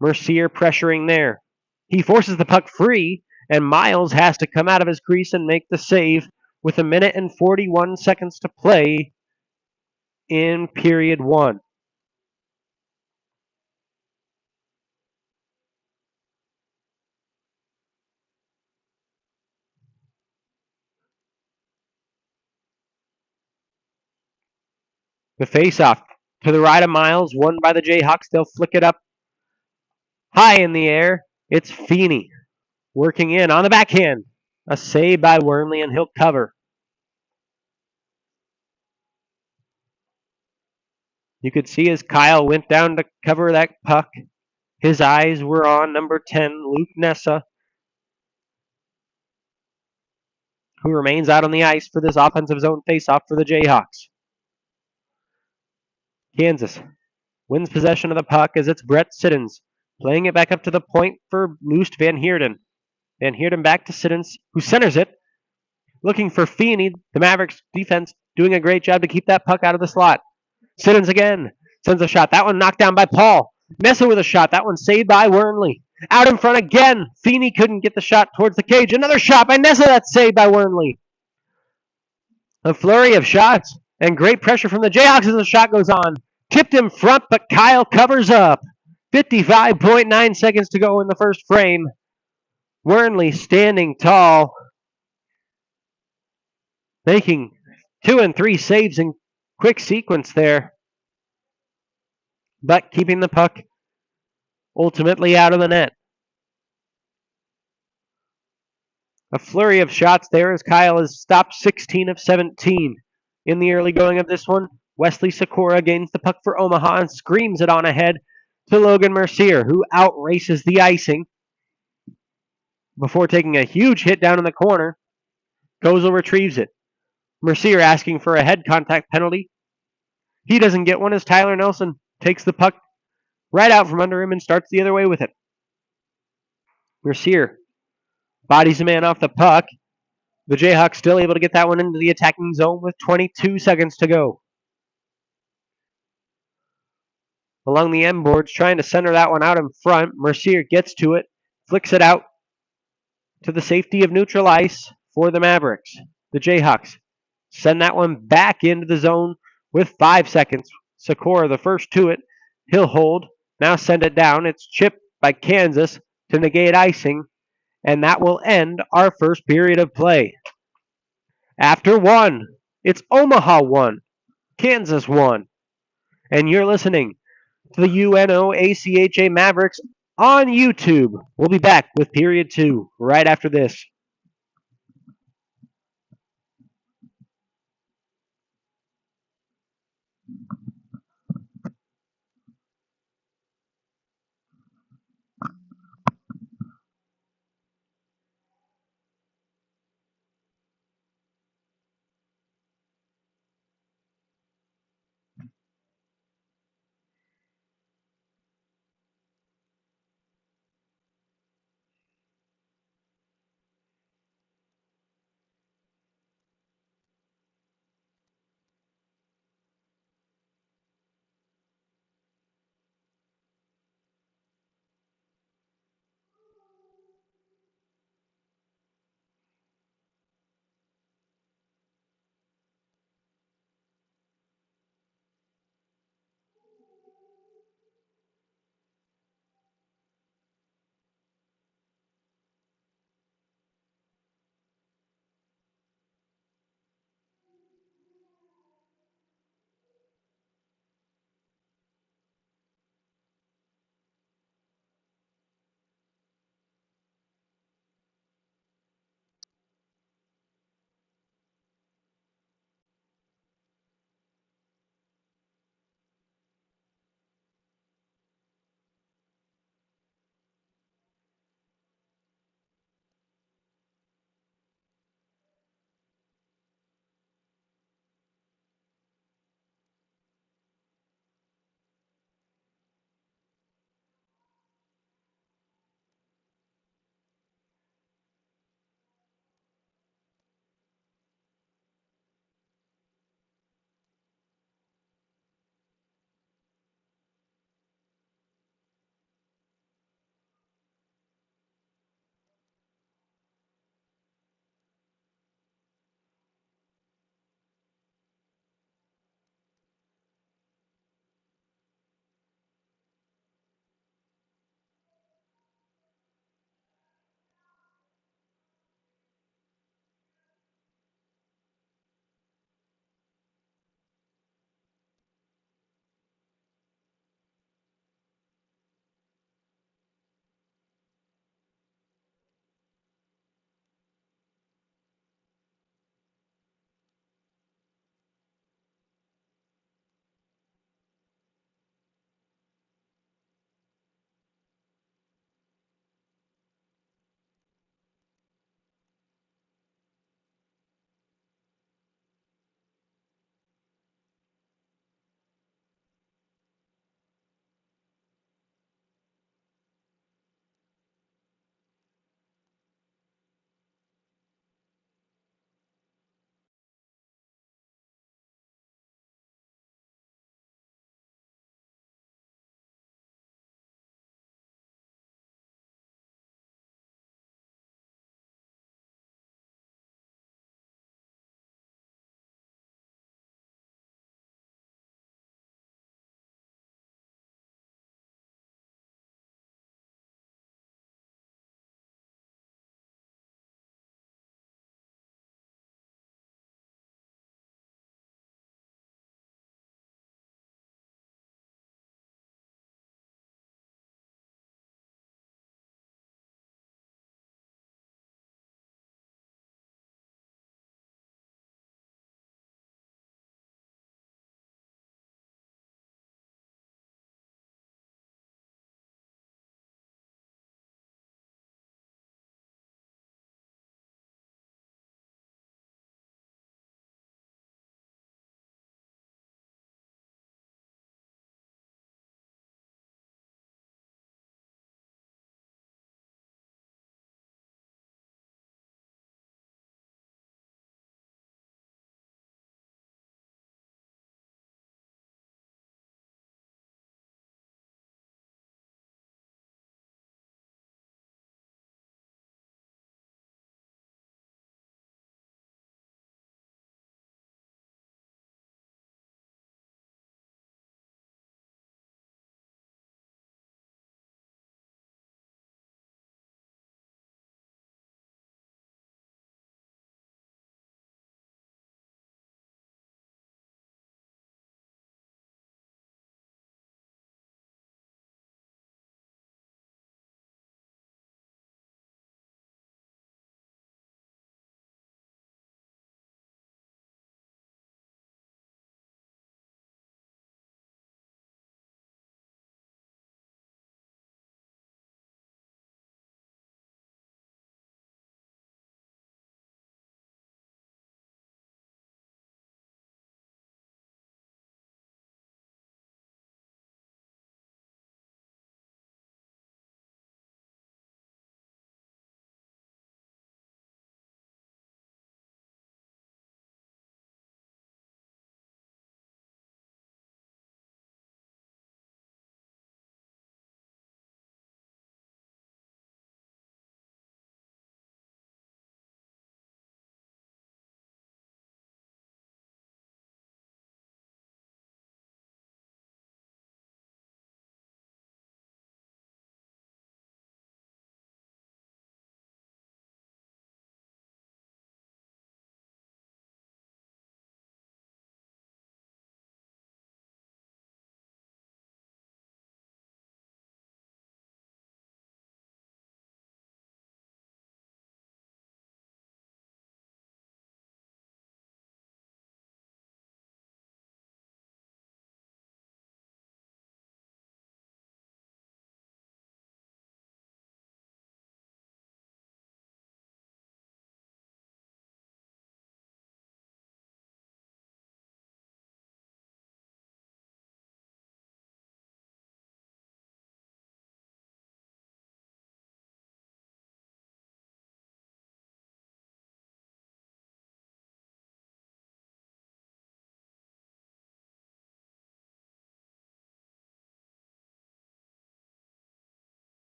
Mercier pressuring there. He forces the puck free, and Miles has to come out of his crease and make the save with 1 minute and 41 seconds to play in period one. The face-off to the right of Miles, won by the Jayhawks. They'll flick it up high in the air. It's Feeney working in on the backhand. A save by Wormley, and he'll cover. You could see as Kyle went down to cover that puck, his eyes were on number 10, Luke Nessa, who remains out on the ice for this offensive zone faceoff for the Jayhawks. Kansas wins possession of the puck as it's Brett Siddons playing it back up to the point for Loost Van Heerden. Van Heerden back to Siddons, who centers it, looking for Feeney. The Mavericks defense doing a great job to keep that puck out of the slot. Siddons again sends a shot. That one knocked down by Paul. Nessa with a shot. That one saved by Wormley. Out in front again. Feeney couldn't get the shot towards the cage. Another shot by Nessa. That's saved by Wormley. A flurry of shots and great pressure from the Jayhawks as the shot goes on. Tipped in front, but Kyle covers up. 55.9 seconds to go in the first frame. Wormley standing tall, making 2 and 3 saves in quick sequence there, but keeping the puck ultimately out of the net. A flurry of shots there as Kyle has stopped 16 of 17 in the early going of this one. Wesley Sikora gains the puck for Omaha and screams it on ahead to Logan Mercier, who outraces the icing before taking a huge hit down in the corner. Kozel retrieves it. Mercier asking for a head contact penalty. He doesn't get one as Tyler Nelson takes the puck right out from under him and starts the other way with it. Mercier bodies a man off the puck. The Jayhawks still able to get that one into the attacking zone with 22 seconds to go. Along the end boards, trying to center that one out in front. Mercier gets to it, flicks it out to the safety of neutral ice for the Mavericks. The Jayhawks send that one back into the zone with 5 seconds. Sikora, the first to it. He'll hold. Now send it down. It's chipped by Kansas to negate icing. And that will end our first period of play. After one, it's Omaha 1, Kansas 1. And you're listening to the UNO-ACHA Mavericks on YouTube. We'll be back with period 2 right after this.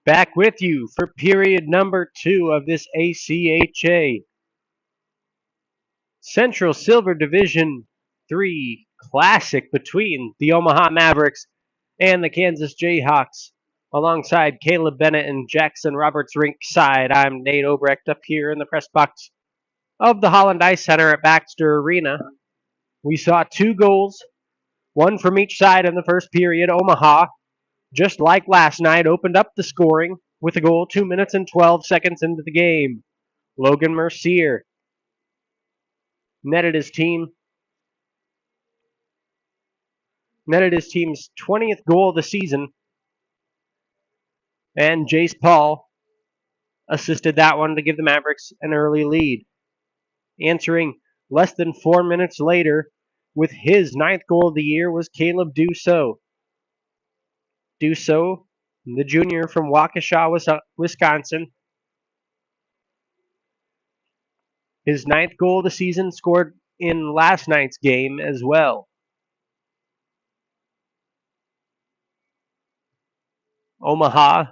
Back with you for period number 2 of this ACHA Central Silver Division 3 Classic between the Omaha Mavericks and the Kansas Jayhawks. Alongside Caleb Bennett and Jackson Roberts rinkside, I'm Nate Obrecht up here in the press box of the Holland Ice Center at Baxter Arena. We saw 2 goals, one from each side in the first period. Omaha, just like last night, opened up the scoring with a goal 2 minutes and 12 seconds into the game. Logan Mercier netted his team's 20th goal of the season, and Jace Paul assisted that one to give the Mavericks an early lead. Answering less than 4 minutes later with his 9th goal of the year was Caleb Dussault. Dussault, the junior from Waukesha, Wisconsin. His 9th goal of the season, scored in last night's game as well. Omaha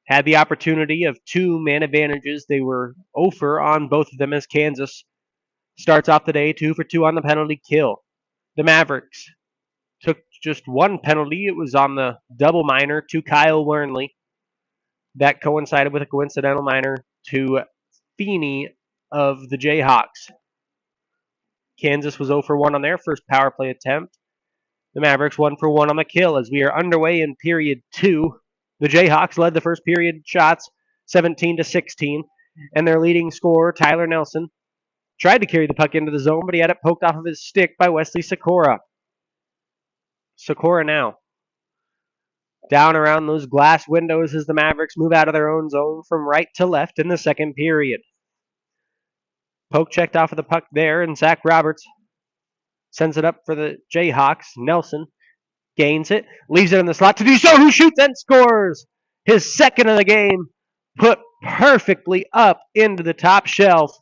had the opportunity of 2 man advantages. They were 0 for on both of them as Kansas starts off the day 2 for 2 on the penalty kill. The Mavericks took just 1 penalty. It was on the double minor to Kyle Wernley. That coincided with a coincidental minor to Feeney of the Jayhawks. Kansas was 0 for 1 on their first power play attempt. The Mavericks 1 for 1 on the kill. As we are underway in period 2, the Jayhawks led the first period shots 17-16, and their leading scorer, Tyler Nelson, tried to carry the puck into the zone, but he had it poked off of his stick by Wesley Sikora. Sikora now down around those glass windows as the Mavericks move out of their own zone from right to left in the second period. Poke checked off of the puck there, and Zach Roberts sends it up for the Jayhawks. Nelson gains it, leaves it in the slot to Dussault, who shoots and scores his 2nd of the game, put perfectly up into the top shelf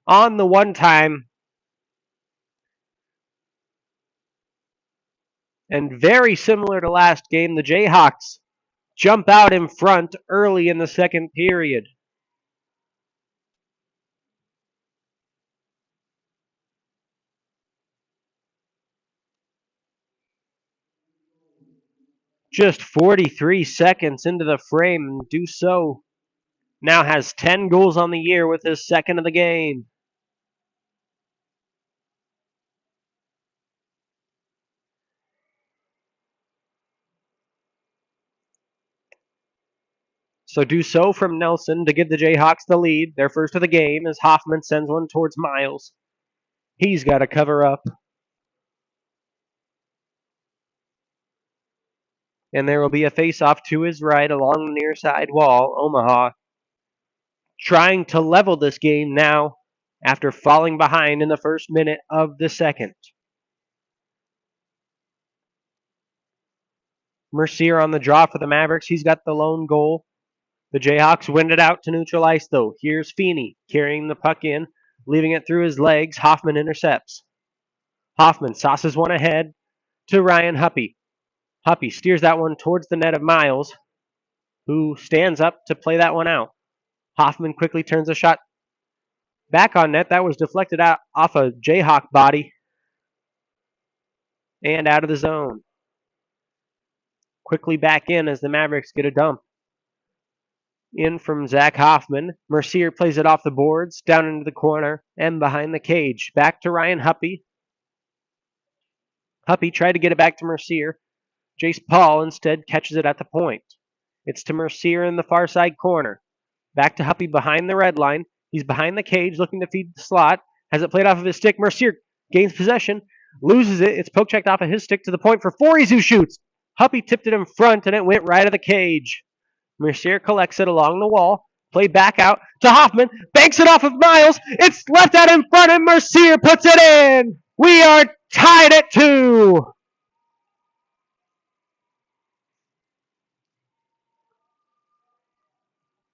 on the one-time. And very similar to last game, the Jayhawks jump out in front early in the second period. Just 43 seconds into the frame, Dussault now has 10 goals on the year with his 2nd of the game. So Dussault from Nelson to give the Jayhawks the lead, their first of the game, as Hoffman sends one towards Miles. He's got to cover up. And there will be a face-off to his right along the near side wall. Omaha trying to level this game now after falling behind in the first minute of the second. Mercier on the draw for the Mavericks. He's got the lone goal. The Jayhawks win it out to neutral ice, though. Here's Feeney carrying the puck in, leaving it through his legs. Hoffman intercepts. Hoffman sauces one ahead to Ryan Huppy. Huppy steers that one towards the net of Miles, who stands up to play that one out. Hoffman quickly turns a shot back on net. That was deflected out off a Jayhawk body and out of the zone. Quickly back in as the Mavericks get a dump. In from Zach Hoffman. Mercier plays it off the boards, down into the corner, and behind the cage. Back to Ryan Huppy. Huppy tried to get it back to Mercier. Jace Paul instead catches it at the point. It's to Mercier in the far side corner. Back to Huppy behind the red line. He's behind the cage looking to feed the slot. Has it played off of his stick. Mercier gains possession. Loses it. It's poke checked off of his stick to the point for Fories, who shoots. Huppy tipped it in front and it went right of the cage. Mercier collects it along the wall. Play back out to Hoffman. Banks it off of Miles. It's left out in front and Mercier puts it in. We are tied at 2.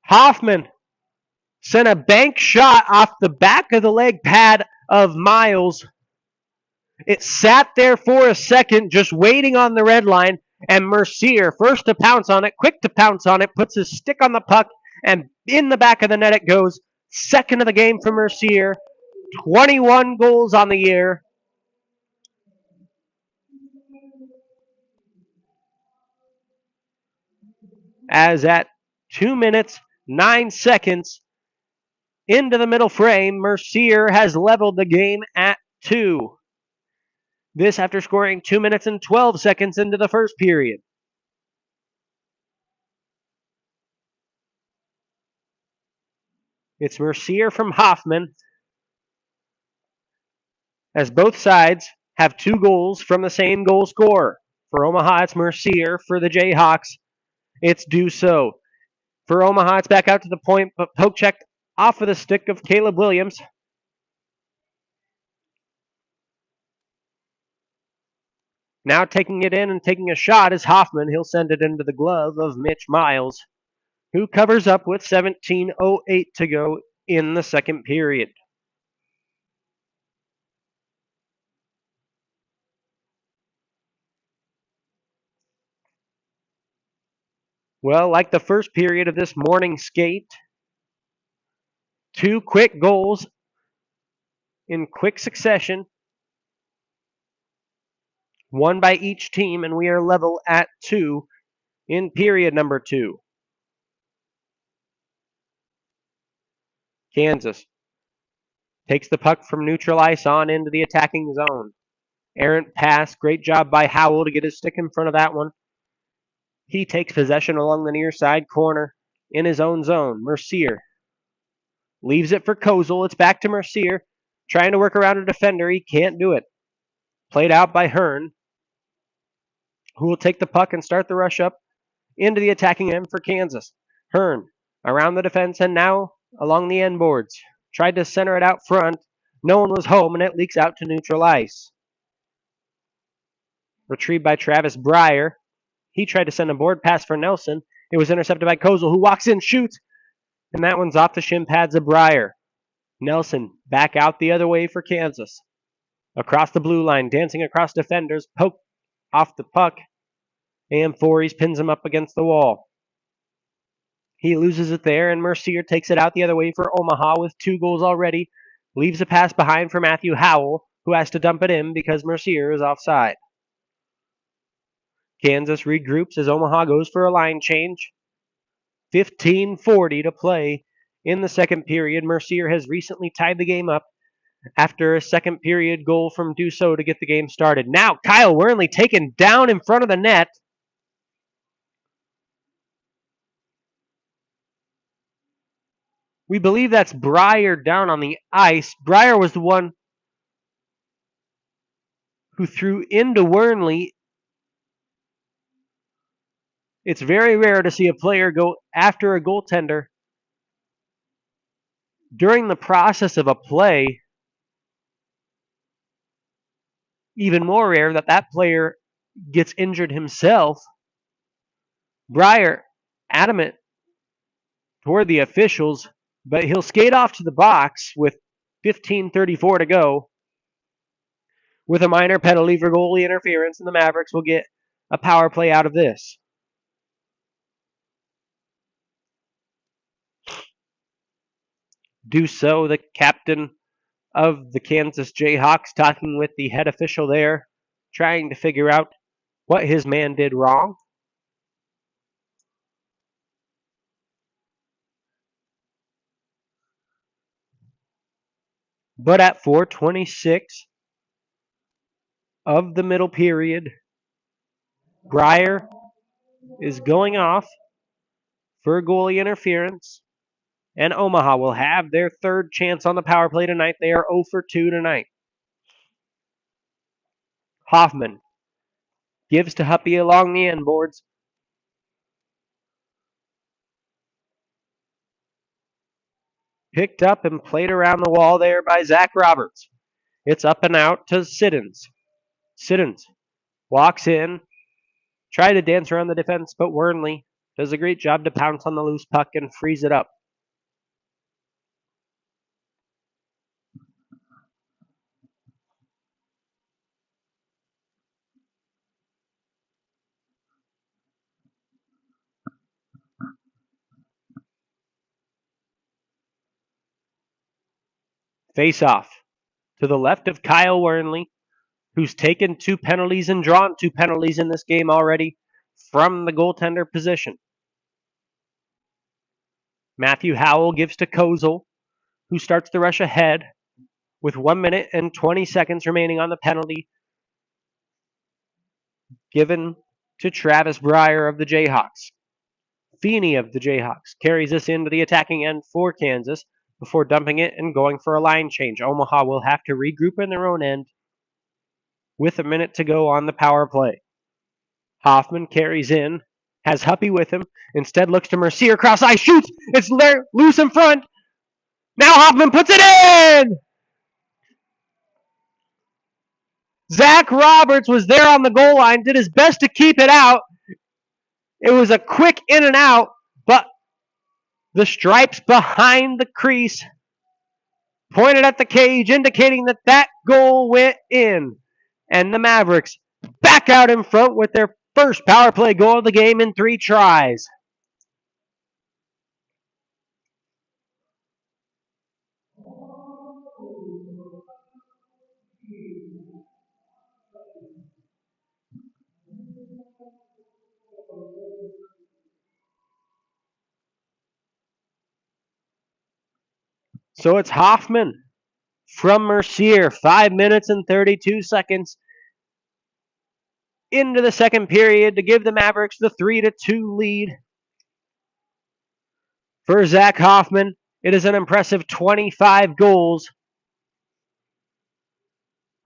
Hoffman sent a bank shot off the back of the leg pad of Miles. It sat there for a second, just waiting on the red line, And Mercier, first to pounce on it, quick to pounce on it, puts his stick on the puck, and in the back of the net it goes. Second of the game for Mercier. 21 goals on the year. As at 2 minutes, 9 seconds into the middle frame, Mercier has leveled the game at 2. This after scoring 2 minutes and 12 seconds into the first period. It's Mercier from Hoffman, as both sides have 2 goals from the same goal scorer. For Omaha, it's Mercier. For the Jayhawks, it's Dussault. For Omaha, it's back out to the point, but poke checked off of the stick of Caleb Williams. Now taking it in and taking a shot is Hoffman. He'll send it into the glove of Mitch Miles, who covers up with 17:08 to go in the second period. Well, like the first period of this morning skate, 2 quick goals in quick succession, one by each team, and we are level at 2 in period number 2. Kansas takes the puck from neutral ice on into the attacking zone. Errant pass, great job by Howell to get his stick in front of that one. He takes possession along the near side corner in his own zone. Mercier leaves it for Kozel. It's back to Mercier, trying to work around a defender. He can't do it. Played out by Hearn, who will take the puck and start the rush up into the attacking end for Kansas. Hearn around the defense and now along the end boards. Tried to center it out front. No one was home, and it leaks out to neutral ice. Retrieved by Travis Breyer. He tried to send a board pass for Nelson. It was intercepted by Kozel, who walks in, shoots, and that one's off the shin pads of Breyer. Nelson back out the other way for Kansas. Across the blue line, dancing across defenders, poke off the puck, and Voorhees pins him up against the wall. He loses it there, and Mercier takes it out the other way for Omaha with 2 goals already. Leaves a pass behind for Matthew Howell, who has to dump it in because Mercier is offside. Kansas regroups as Omaha goes for a line change. 15:40 to play in the second period. Mercier has recently tied the game up after a second period goal from Dussault to get the game started. Now Kyle Wernley taken down in front of the net. We believe that's Breyer down on the ice. Breyer was the one who threw into Wernley. It's very rare to see a player go after a goaltender during the process of a play. Even more rare that that player gets injured himself. Breyer adamant toward the officials, but he'll skate off to the box with 15:34 to go. With a minor penalty for goalie interference, and the Mavericks will get a power play out of this. Dussault, the captain of the Kansas Jayhawks, talking with the head official there, trying to figure out what his man did wrong. But at 4:26 of the middle period, Breyer is going off for goalie interference, and Omaha will have their third chance on the power play tonight. They are 0 for 2 tonight. Hoffman gives to Huppy along the end boards. Picked up and played around the wall there by Zach Roberts. It's up and out to Siddons. Siddons walks in, tried to dance around the defense, but Wernley does a great job to pounce on the loose puck and freeze it up. Face off to the left of Kyle Wernley, who's taken 2 penalties and drawn 2 penalties in this game already from the goaltender position. Matthew Howell gives to Kozel, who starts the rush ahead with 1 minute and 20 seconds remaining on the penalty, given to Travis Breyer of the Jayhawks. Feeney of the Jayhawks carries this into the attacking end for Kansas before dumping it and going for a line change. Omaha will have to regroup in their own end with a minute to go on the power play. Hoffman carries in, has Huppy with him, instead looks to Mercier, cross ice, shoots, it's loose in front. Now Hoffman puts it in! Zach Roberts was there on the goal line, did his best to keep it out. It was a quick in and out, but the stripes behind the crease pointed at the cage, indicating that that goal went in. And the Mavericks back out in front with their first power play goal of the game in 3 tries. So it's Hoffman from Mercier, 5 minutes and 32 seconds into the second period to give the Mavericks the 3-2 lead. For Zach Hoffman, it is an impressive 25 goals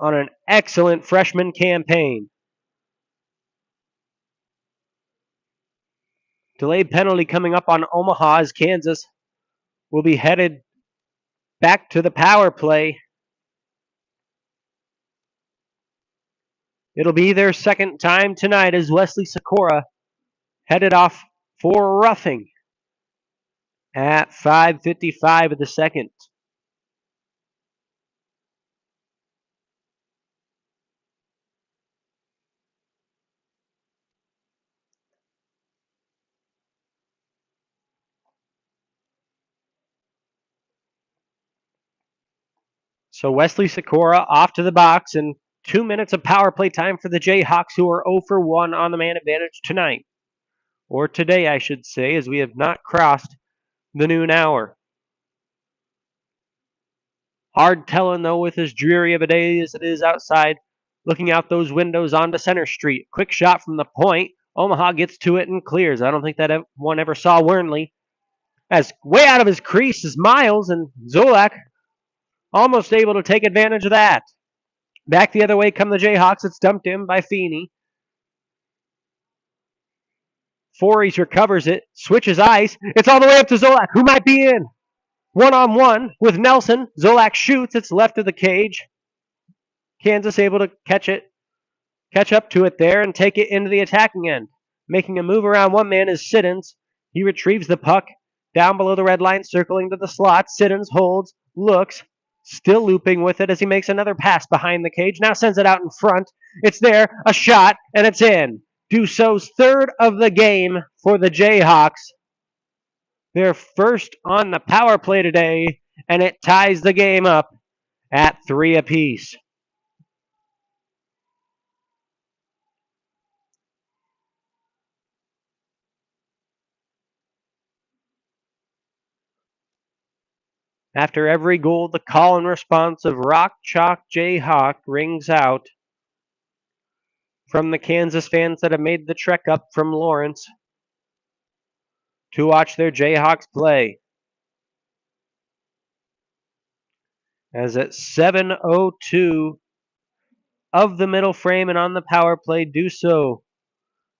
on an excellent freshman campaign. Delayed penalty coming up on Omaha as Kansas will be headed back to the power play. It'll be their second time tonight as Wesley Sikora headed off for roughing at 5:55 of the second. So Wesley Sikora off to the box, and 2 minutes of power play time for the Jayhawks, who are 0 for 1 on the man advantage tonight. Or today, I should say, as we have not crossed the noon hour. Hard telling, though, with as dreary of a day as it is outside, looking out those windows onto Center Street. Quick shot from the point. Omaha gets to it and clears. I don't think that one ever saw Wernley. As way out of his crease is Miles, and Zolak almost able to take advantage of that. Back the other way come the Jayhawks. It's dumped in by Feeney. Fories recovers it, switches ice. It's all the way up to Zolak, who might be in. 1-on-1 with Nelson. Zolak shoots. It's left of the cage. Kansas able to catch up to it there and take it into the attacking end. Making a move around one man is Siddons. He retrieves the puck down below the red line, circling to the slot. Siddons holds, looks, still looping with it as he makes another pass behind the cage. Now sends it out in front. It's there, a shot, and it's in. Dussault's third of the game for the Jayhawks. Their first on the power play today, and it ties the game up at 3 apiece. After every goal, the call and response of Rock Chalk Jayhawk rings out from the Kansas fans that have made the trek up from Lawrence to watch their Jayhawks play. As at 7:02 of the middle frame and on the power play, Dussault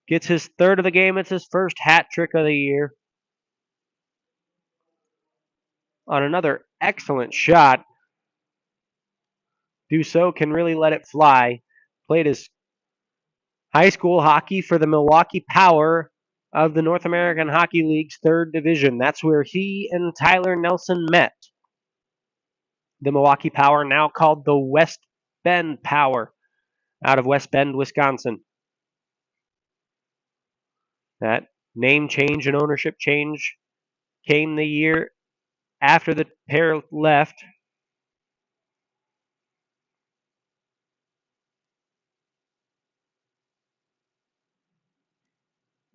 gets his third of the game. It's his first hat trick of the year. On another excellent shot, Dussault can really let it fly. Played his high school hockey for the Milwaukee Power of the North American Hockey League's third division. That's where he and Tyler Nelson met. The Milwaukee Power, now called the West Bend Power, out of West Bend, Wisconsin. That name change and ownership change came the year after the pair left.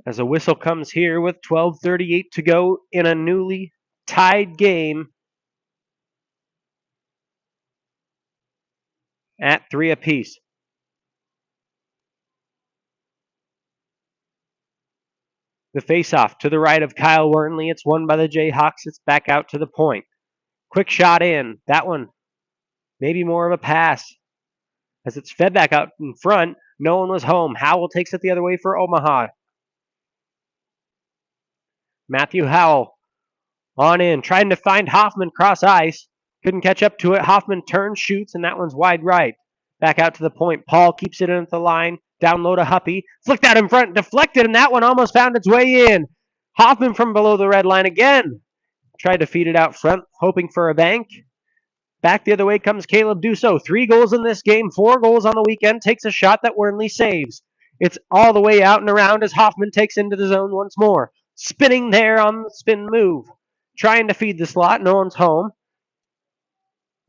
as a whistle comes here with 12:38 to go in a newly tied game at 3 apiece. The faceoff to the right of Kyle Wernley. It's won by the Jayhawks. It's back out to the point. Quick shot in. That one, maybe more of a pass. As it's fed back out in front, no one was home. Howell takes it the other way for Omaha. Matthew Howell on in, trying to find Hoffman cross ice. Couldn't catch up to it. Hoffman turns, shoots, and that one's wide right. Back out to the point. Paul keeps it in at the line. Down low to Huppy. Flicked out in front, deflected, and that one almost found its way in. Hoffman from below the red line again. Tried to feed it out front, hoping for a bank. Back the other way comes Caleb Dusso. 3 goals in this game, 4 goals on the weekend. Takes a shot that Wernley saves. It's all the way out and around as Hoffman takes into the zone once more. Spinning there on the spin move. Trying to feed the slot. No one's home.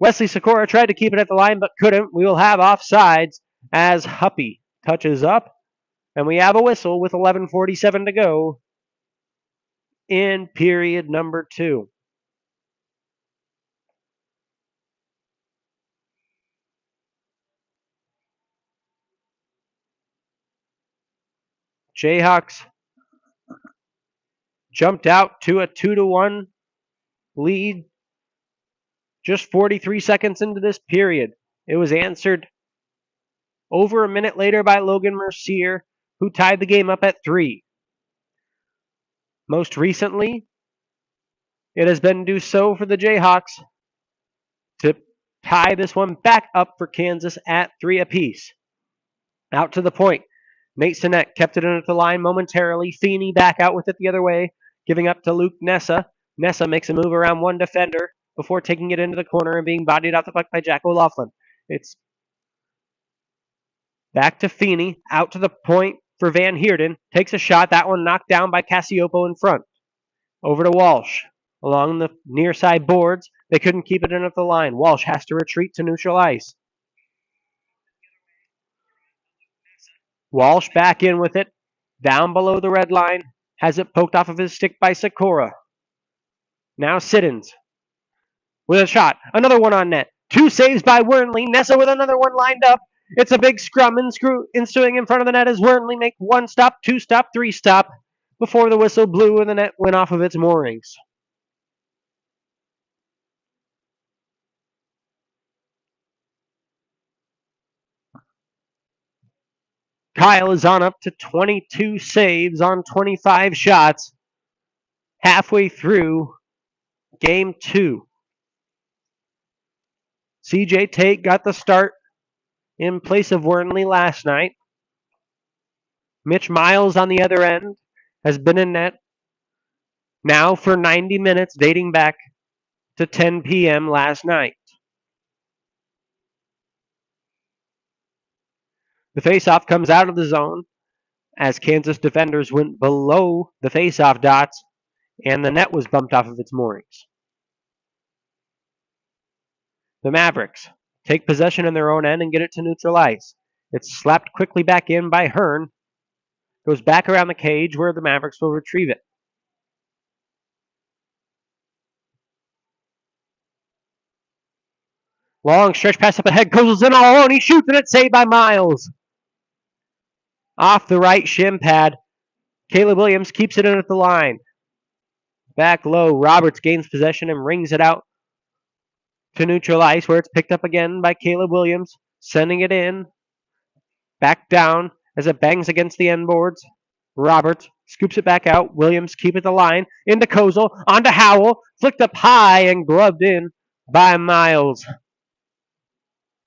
Wesley Sikora tried to keep it at the line but couldn't. We will have offsides as Huppy touches up. And we have a whistle with 11:47 to go in period number 2. Jayhawks jumped out to a 2-1 lead just 43 seconds into this period. It was answered over a minute later by Logan Mercier, who tied the game up at 3. Most recently, it has been Dusso for the Jayhawks to tie this one back up for Kansas at 3 apiece. Out to the point. Nate Sinnett kept it in at the line momentarily. Feeney back out with it the other way, giving up to Luke Nessa. Nessa makes a move around one defender before taking it into the corner and being bodied out the puck by Jack O'Loughlin. It's back to Feeney, out to the point for Van Heerden. Takes a shot. That one knocked down by Cassiopo in front. Over to Walsh. Along the near side boards, they couldn't keep it in at the line. Walsh has to retreat to neutral ice. Walsh back in with it. Down below the red line. Has it poked off of his stick by Sikora. Now Siddons with a shot. Another one on net. 2 saves by Wernley. Nessa with another one lined up. It's a big scrum ensuing in front of the net as Wernley make 1 stop, 2 stop, 3 stop before the whistle blew and the net went off of its moorings. Kyle is on up to 22 saves on 25 shots halfway through game 2. CJ Tate got the start in place of Wernley last night. Mitch Miles on the other end has been in net now for 90 minutes, dating back to 10 p.m. last night. The faceoff comes out of the zone as Kansas defenders went below the faceoff dots and the net was bumped off of its moorings. The Mavericks take possession in their own end and get it to neutral ice. It's slapped quickly back in by Hearn. Goes back around the cage where the Mavericks will retrieve it. Long stretch pass up ahead. Kozul's in all alone. He shoots and it's saved by Miles. Off the right shin pad. Caleb Williams keeps it in at the line. Back low. Roberts gains possession and rings it out to neutral ice where it's picked up again by Caleb Williams. Sending it in. Back down as it bangs against the end boards. Roberts scoops it back out. Williams keep it the line. Into Kozul. Onto Howell. Flicked up high and gloved in by Miles.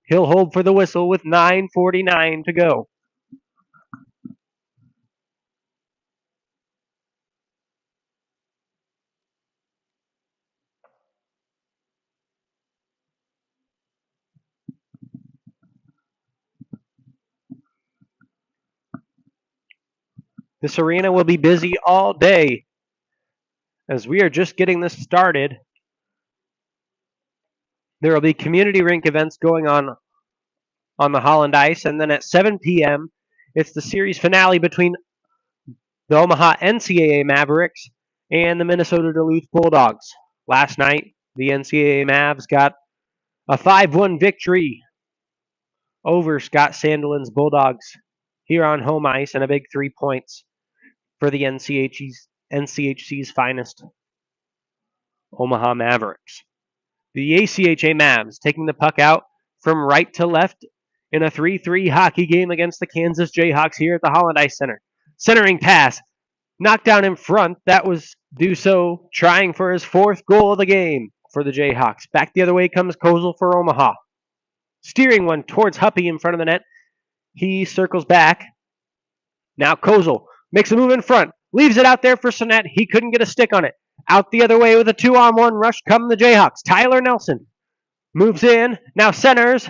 He'll hold for the whistle with 9:49 to go. This arena will be busy all day as we are just getting this started. There will be community rink events going on the Holland ice, and then at 7 p.m., it's the series finale between the Omaha NCAA Mavericks, and the Minnesota Duluth Bulldogs. Last night, the NCAA Mavs got a 5-1 victory over Scott Sandelin's Bulldogs here on home ice, and a big 3 points for the NCHC's finest, Omaha Mavericks. The ACHA Mavs taking the puck out from right to left in a 3-3 hockey game against the Kansas Jayhawks here at the Holland Ice Center. Centering pass, knocked down in front. That was Dussault trying for his 4th goal of the game for the Jayhawks. Back the other way comes Kozel for Omaha. Steering one towards Huppy in front of the net. He circles back. Now Kozel makes a move in front. Leaves it out there for Sonnet. He couldn't get a stick on it. Out the other way with a 2-on-1 rush come the Jayhawks. Tyler Nelson moves in. Now centers.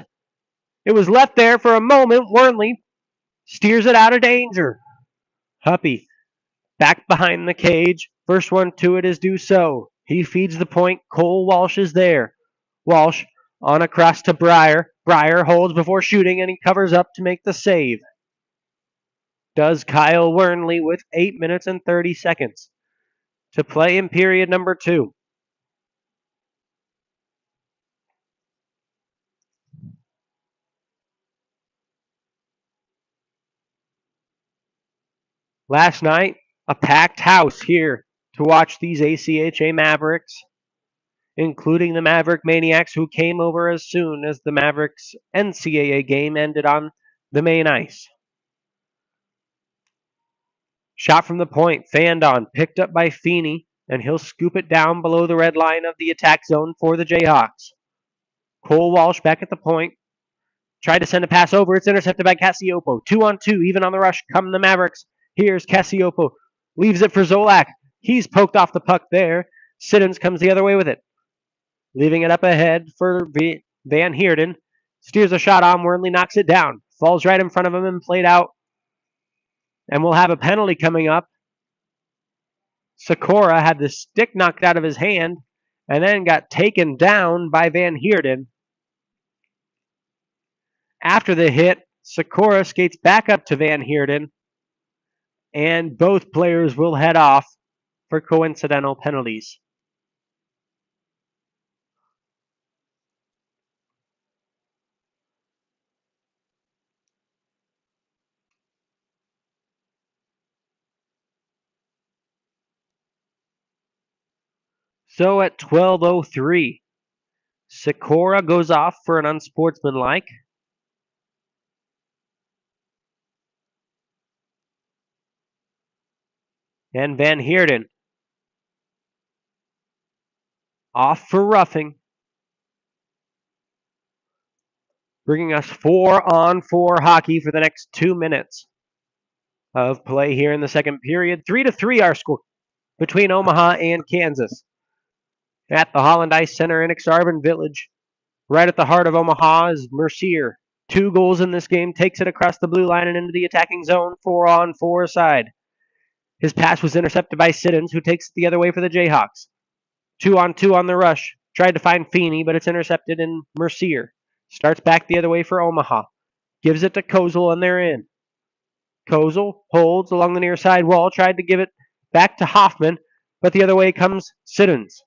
It was left there for a moment. Wernley steers it out of danger. Huppy back behind the cage. First one to it is Dussault. He feeds the point. Cole Walsh is there. Walsh on across to Breyer. Breyer holds before shooting, and he covers up to make the save. Does Kyle Wernley with 8 minutes and 30 seconds to play in period number 2. Last night, a packed house here to watch these ACHA Mavericks, including the Maverick Maniacs, who came over as soon as the Mavericks NCAA game ended on the main ice. Shot from the point, fanned on, picked up by Feeney, and he'll scoop it down below the red line of the attack zone for the Jayhawks. Cole Walsh back at the point. Tried to send a pass over. It's intercepted by Cassiopo. 2-on-2, even on the rush, come the Mavericks. Here's Cassiopo. Leaves it for Zolak. He's poked off the puck there. Siddons comes the other way with it. Leaving it up ahead for Van Heerden. Steers a shot on. Wernley knocks it down. Falls right in front of him and played out. And we'll have a penalty coming up. Sikora had the stick knocked out of his hand and then got taken down by Van Heerden. After the hit, Sikora skates back up to Van Heerden, and both players will head off for coincidental penalties. So at 12:03, Sikora goes off for an unsportsmanlike. And Van Heerden off for roughing. Bringing us 4-on-4 hockey for the next 2 minutes of play here in the second period. 3-3 our score between Omaha and Kansas. At the Holland Ice Center in Aksarben Village, right at the heart of Omaha, is Mercier. 2 goals in this game, takes it across the blue line and into the attacking zone, 4-on-4 side. His pass was intercepted by Siddons, who takes it the other way for the Jayhawks. 2-on-2 on the rush. Tried to find Feeney, but it's intercepted in Mercier. Starts back the other way for Omaha. Gives it to Kozel, and they're in. Kozel holds along the near side wall, tried to give it back to Hoffman, but the other way comes Siddons.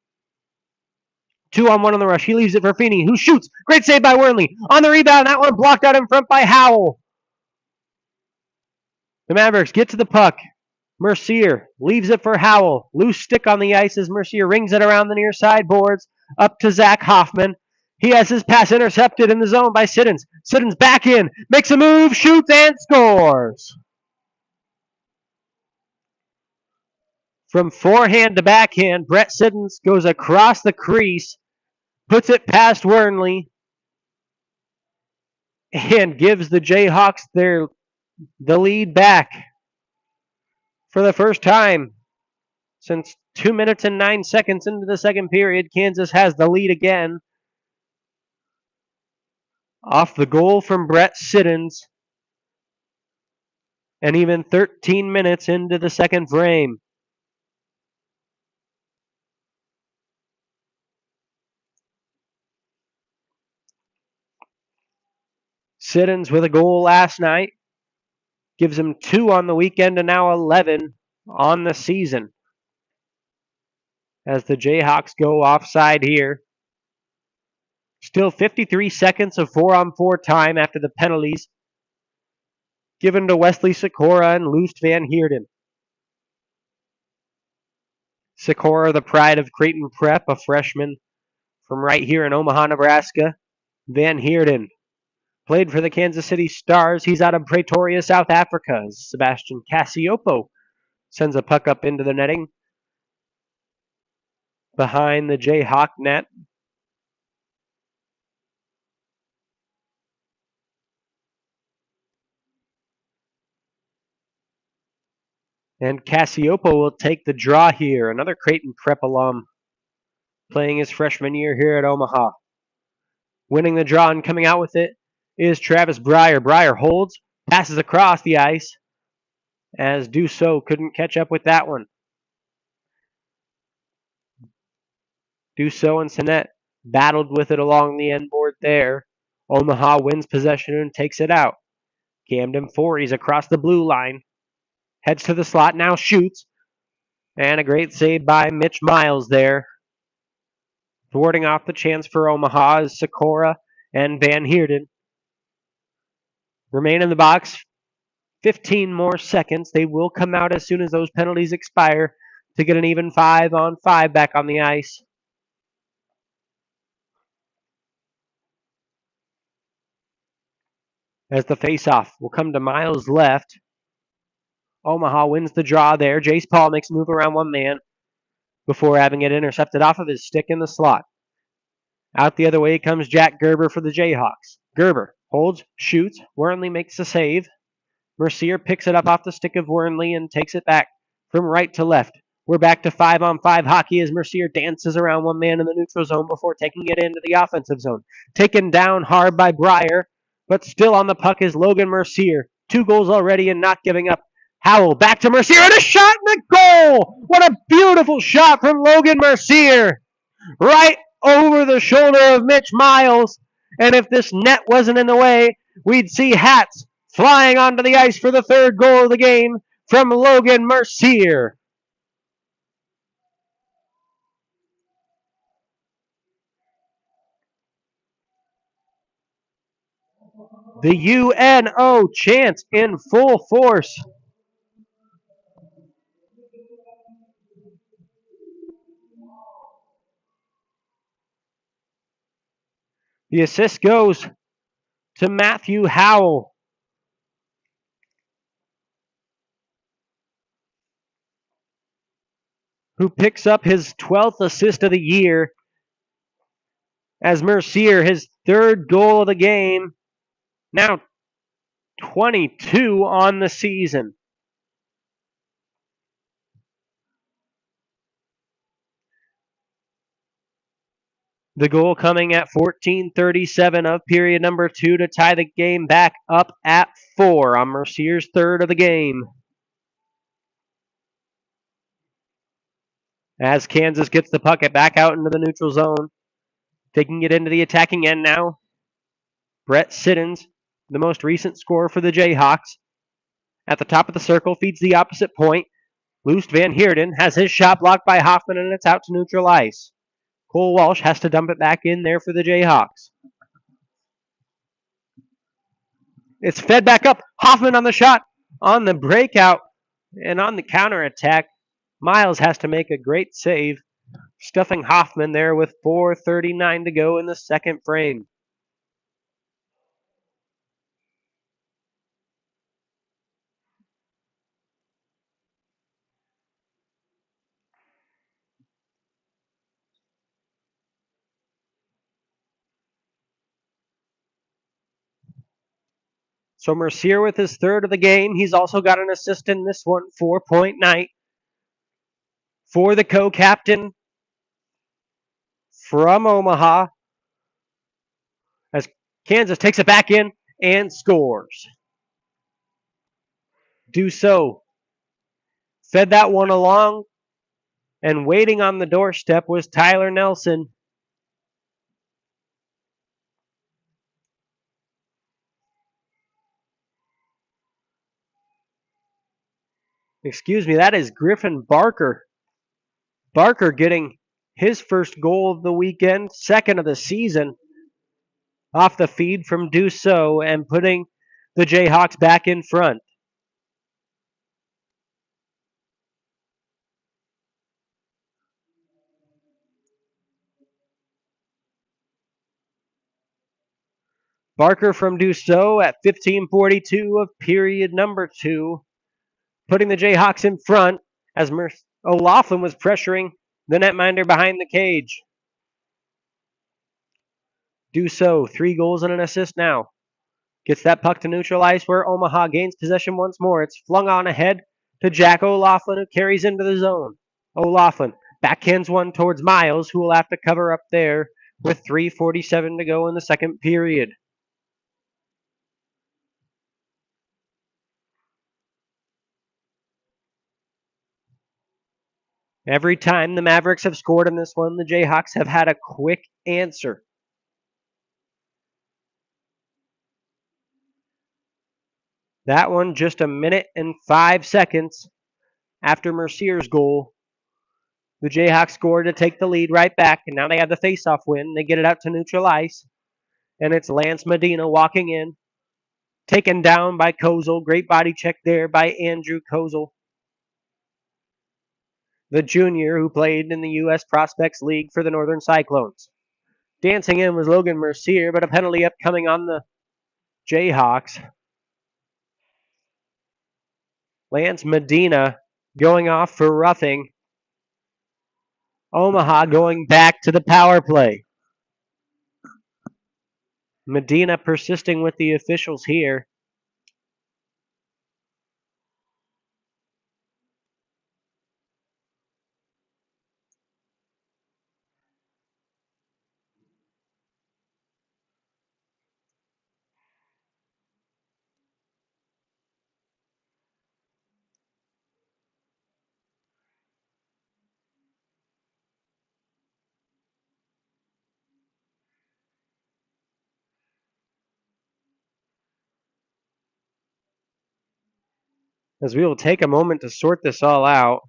2-on-1 on the rush. He leaves it for Feeney, who shoots. Great save by Wernley. On the rebound, that one blocked out in front by Howell. The Mavericks get to the puck. Mercier leaves it for Howell. Loose stick on the ice as Mercier rings it around the near side boards up to Zach Hoffman. He has his pass intercepted in the zone by Siddons. Siddons back in, makes a move, shoots, and scores. From forehand to backhand, Brett Siddons goes across the crease, puts it past Wernley, and gives the Jayhawks the lead back. For the first time since 2 minutes and 9 seconds into the second period, Kansas has the lead again. Off the goal from Brett Siddons, and even 13 minutes into the second frame. Siddons with a goal last night. Gives him 2 on the weekend and now 11 on the season as the Jayhawks go offside here. Still 53 seconds of 4-on-4 time after the penalties given to Wesley Sikora and Loost Van Heerden. Sikora, the pride of Creighton Prep, a freshman from right here in Omaha, Nebraska. Van Heerden played for the Kansas City Stars. He's out of Pretoria, South Africa. Sebastian Cassiopo sends a puck up into the netting behind the Jayhawk net. And Cassiopo will take the draw here. Another Creighton Prep alum playing his freshman year here at Omaha. Winning the draw and coming out with it is Travis Breyer. Breyer holds, passes across the ice, as Dussault couldn't catch up with that one. Dussault and Sinet battled with it along the end board there. Omaha wins possession and takes it out. Camden Forey's across the blue line. Heads to the slot, now shoots. And a great save by Mitch Miles there. Thwarting off the chance for Omaha is Sikora and Van Heerden. Remain in the box. 15 more seconds. They will come out as soon as those penalties expire to get an even 5-on-5 back on the ice. As the face-off will come to Miles' left. Omaha wins the draw there. Jace Paul makes a move around one man before having it intercepted off of his stick in the slot. Out the other way comes Jack Gerber for the Jayhawks. Gerber holds, shoots. Wernley makes the save. Mercier picks it up off the stick of Wernley and takes it back from right to left. We're back to 5-on-5 hockey as Mercier dances around one man in the neutral zone before taking it into the offensive zone. Taken down hard by Breyer, but still on the puck is Logan Mercier. 2 goals already and not giving up. Howell back to Mercier and a shot and a goal! What a beautiful shot from Logan Mercier! Right over the shoulder of Mitch Miles. And if this net wasn't in the way, we'd see hats flying onto the ice for the 3rd goal of the game from Logan Mercier. The UNO chants in full force. The assist goes to Matthew Howell. Who picks up his 12th assist of the year as Mercier, his 3rd goal of the game, now 22 on the season. The goal coming at 14:37 of period number 2 to tie the game back up at 4 on Mercier's 3rd of the game. As Kansas gets the puck back out into the neutral zone, taking it into the attacking end now. Brett Siddons, the most recent scorer for the Jayhawks, at the top of the circle, feeds the opposite point. Loost Van Heerden has his shot blocked by Hoffman, and it's out to neutral ice. Cole Walsh has to dump it back in there for the Jayhawks. It's fed back up. Hoffman on the shot, on the breakout, and on the counterattack. Miles has to make a great save, stuffing Hoffman there with 4:39 to go in the second frame. So Mercier with his 3rd of the game. He's also got an assist in this one, 4-point night for the co-captain from Omaha as Kansas takes it back in and scores. Dussault fed that one along, and waiting on the doorstep was Tyler Nelson. Excuse me, that is Griffin Barker. Barker getting his first goal of the weekend, second of the season, off the feed from Dussault and putting the Jayhawks back in front. Barker from Dussault at 15:42 of period number 2, putting the Jayhawks in front as O'Laughlin was pressuring the netminder behind the cage. Dussault, 3 goals and an assist now. Gets that puck to neutral ice where Omaha gains possession once more. It's flung on ahead to Jack O'Laughlin, who carries into the zone. O'Laughlin backhands one towards Miles, who will have to cover up there with 3:47 to go in the second period. Every time the Mavericks have scored in this one, the Jayhawks have had a quick answer. That one just a minute and 5 seconds after Mercier's goal. The Jayhawks scored to take the lead right back, and now they have the faceoff win. They get it out to neutral ice, and it's Lance Medina walking in, taken down by Kozel. Great body check there by Andrew Kozel, the junior who played in the U.S. Prospects League for the Northern Cyclones. Dancing in was Logan Mercier, but a penalty upcoming on the Jayhawks. Lance Medina going off for roughing. Omaha going back to the power play. Medina persisting with the officials here. As we will take a moment to sort this all out.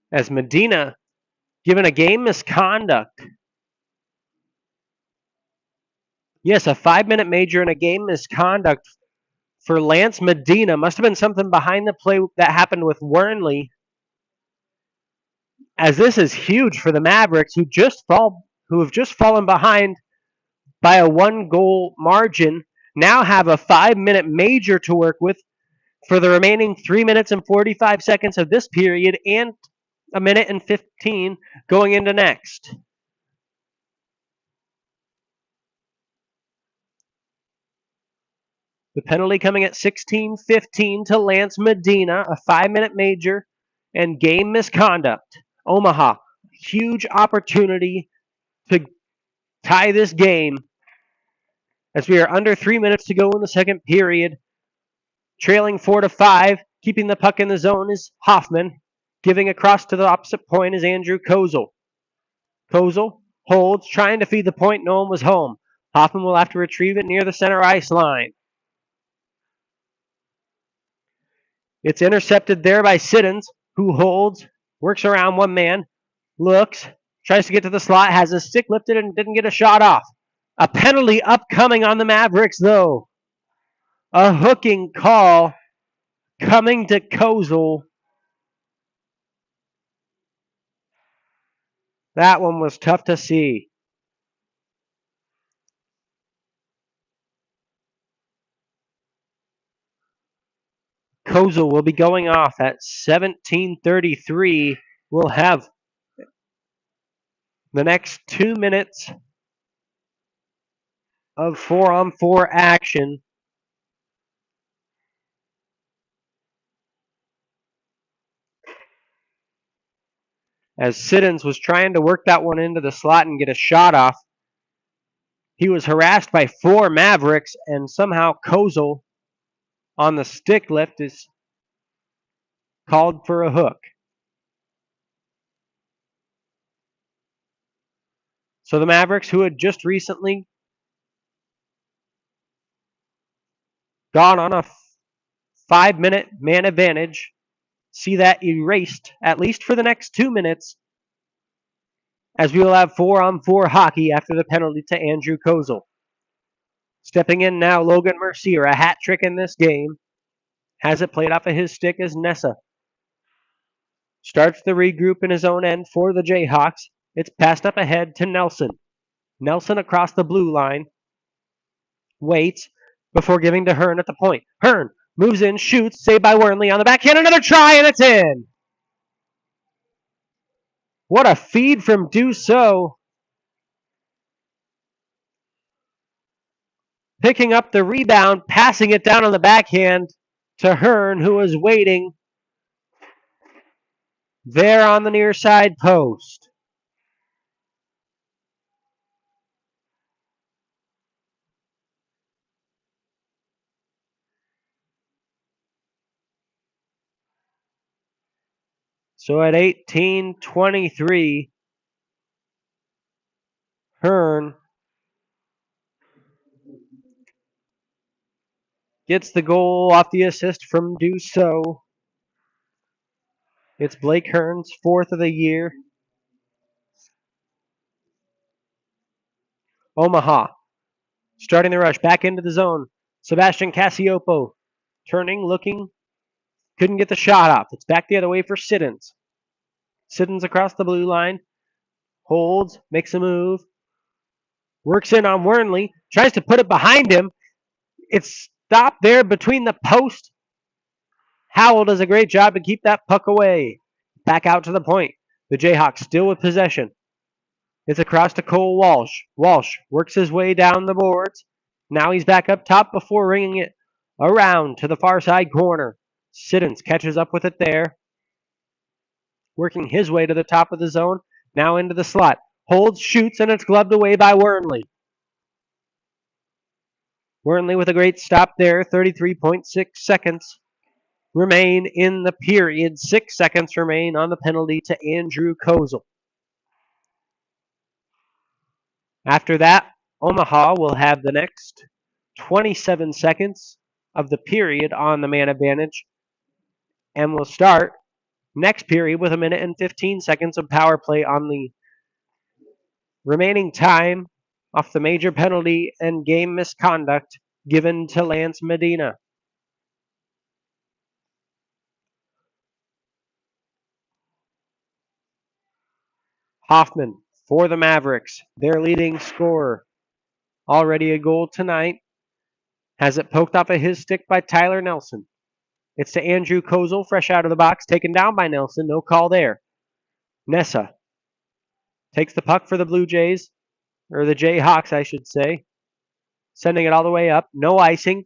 As Medina given a game misconduct. Yes, a 5-minute major and a game misconduct for Lance Medina. Must have been something behind the play that happened with Wernley. As this is huge for the Mavericks, who have just fallen behind by a 1-goal margin, now have a 5-minute major to work with for the remaining 3 minutes and 45 seconds of this period and a minute and 15 going into next. The penalty coming at 16:15 to Lance Medina, a 5-minute major and game misconduct. Omaha, huge opportunity to tie this game as we are under 3 minutes to go in the second period. Trailing 4-5, keeping the puck in the zone is Hoffman. Giving across to the opposite point is Andrew Kozel. Kozel holds, trying to feed the point. No one was home. Hoffman will have to retrieve it near the center ice line. It's intercepted there by Siddons, who holds, works around one man, looks, tries to get to the slot, has his stick lifted and didn't get a shot off. A penalty upcoming on the Mavericks, though. A hooking call coming to Kozel. That one was tough to see. Kozel will be going off at 17:33. We'll have the next 2 minutes of 4-on-4 action. As Siddons was trying to work that one into the slot and get a shot off, he was harassed by 4 Mavericks, and somehow Kozel on the stick lift is called for a hook. So the Mavericks, who had just recently gone on a 5-minute man advantage. See that erased, at least for the next 2 minutes, as we will have 4-on-4 hockey after the penalty to Andrew Kozel. Stepping in now, Logan Mercier, a hat trick in this game. Has it played off of his stick as Nessa starts the regroup in his own end for the Jayhawks. It's passed up ahead to Nelson. Nelson across the blue line. Waits before giving to Hearn at the point. Hearn moves in, shoots, saved by Wernley on the backhand. Another try, and it's in. What a feed from Dussault. Picking up the rebound, passing it down on the backhand to Hearn, who was waiting there on the near side post. So at 18:23, Hearn gets the goal off the assist from Dussault. It's Blake Hearn's fourth of the year. Omaha starting the rush back into the zone. Sebastian Cassiopo turning, looking, couldn't get the shot off. It's back the other way for Siddons. Siddons across the blue line, holds, makes a move, works in on Wernley, tries to put it behind him. It's stopped there between the post. Howell does a great job to keep that puck away. Back out to the point. The Jayhawks still with possession. It's across to Cole Walsh. Walsh works his way down the boards. Now he's back up top before ringing it around to the far side corner. Siddons catches up with it there. Working his way to the top of the zone. Now into the slot. Holds, shoots, and it's gloved away by Wernley. Wernley with a great stop there. 33.6 seconds remain in the period. 6 seconds remain on the penalty to Andrew Kozel. After that, Omaha will have the next 27 seconds of the period on the man advantage, and will start next period with 1 minute and 15 seconds of power play on the remaining time off the major penalty and game misconduct given to Lance Medina. Hoffman for the Mavericks, their leading scorer. Already a goal tonight. Has it poked off of his stick by Tyler Nelson. It's to Andrew Kozel, fresh out of the box, taken down by Nelson. No call there. Nessa takes the puck for the Blue Jays, or the Jayhawks, I should say. Sending it all the way up. No icing.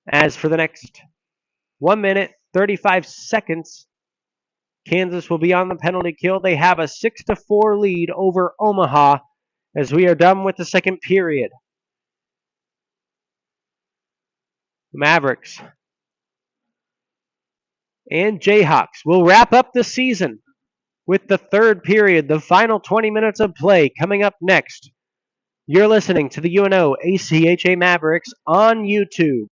As for the next 1 minute, 35 seconds, Kansas will be on the penalty kill. They have a 6-4 lead over Omaha as we are done with the second period. Mavericks and Jayhawks will wrap up the season with the third period, the final 20 minutes of play coming up next. You're listening to the UNO ACHA Mavericks on YouTube.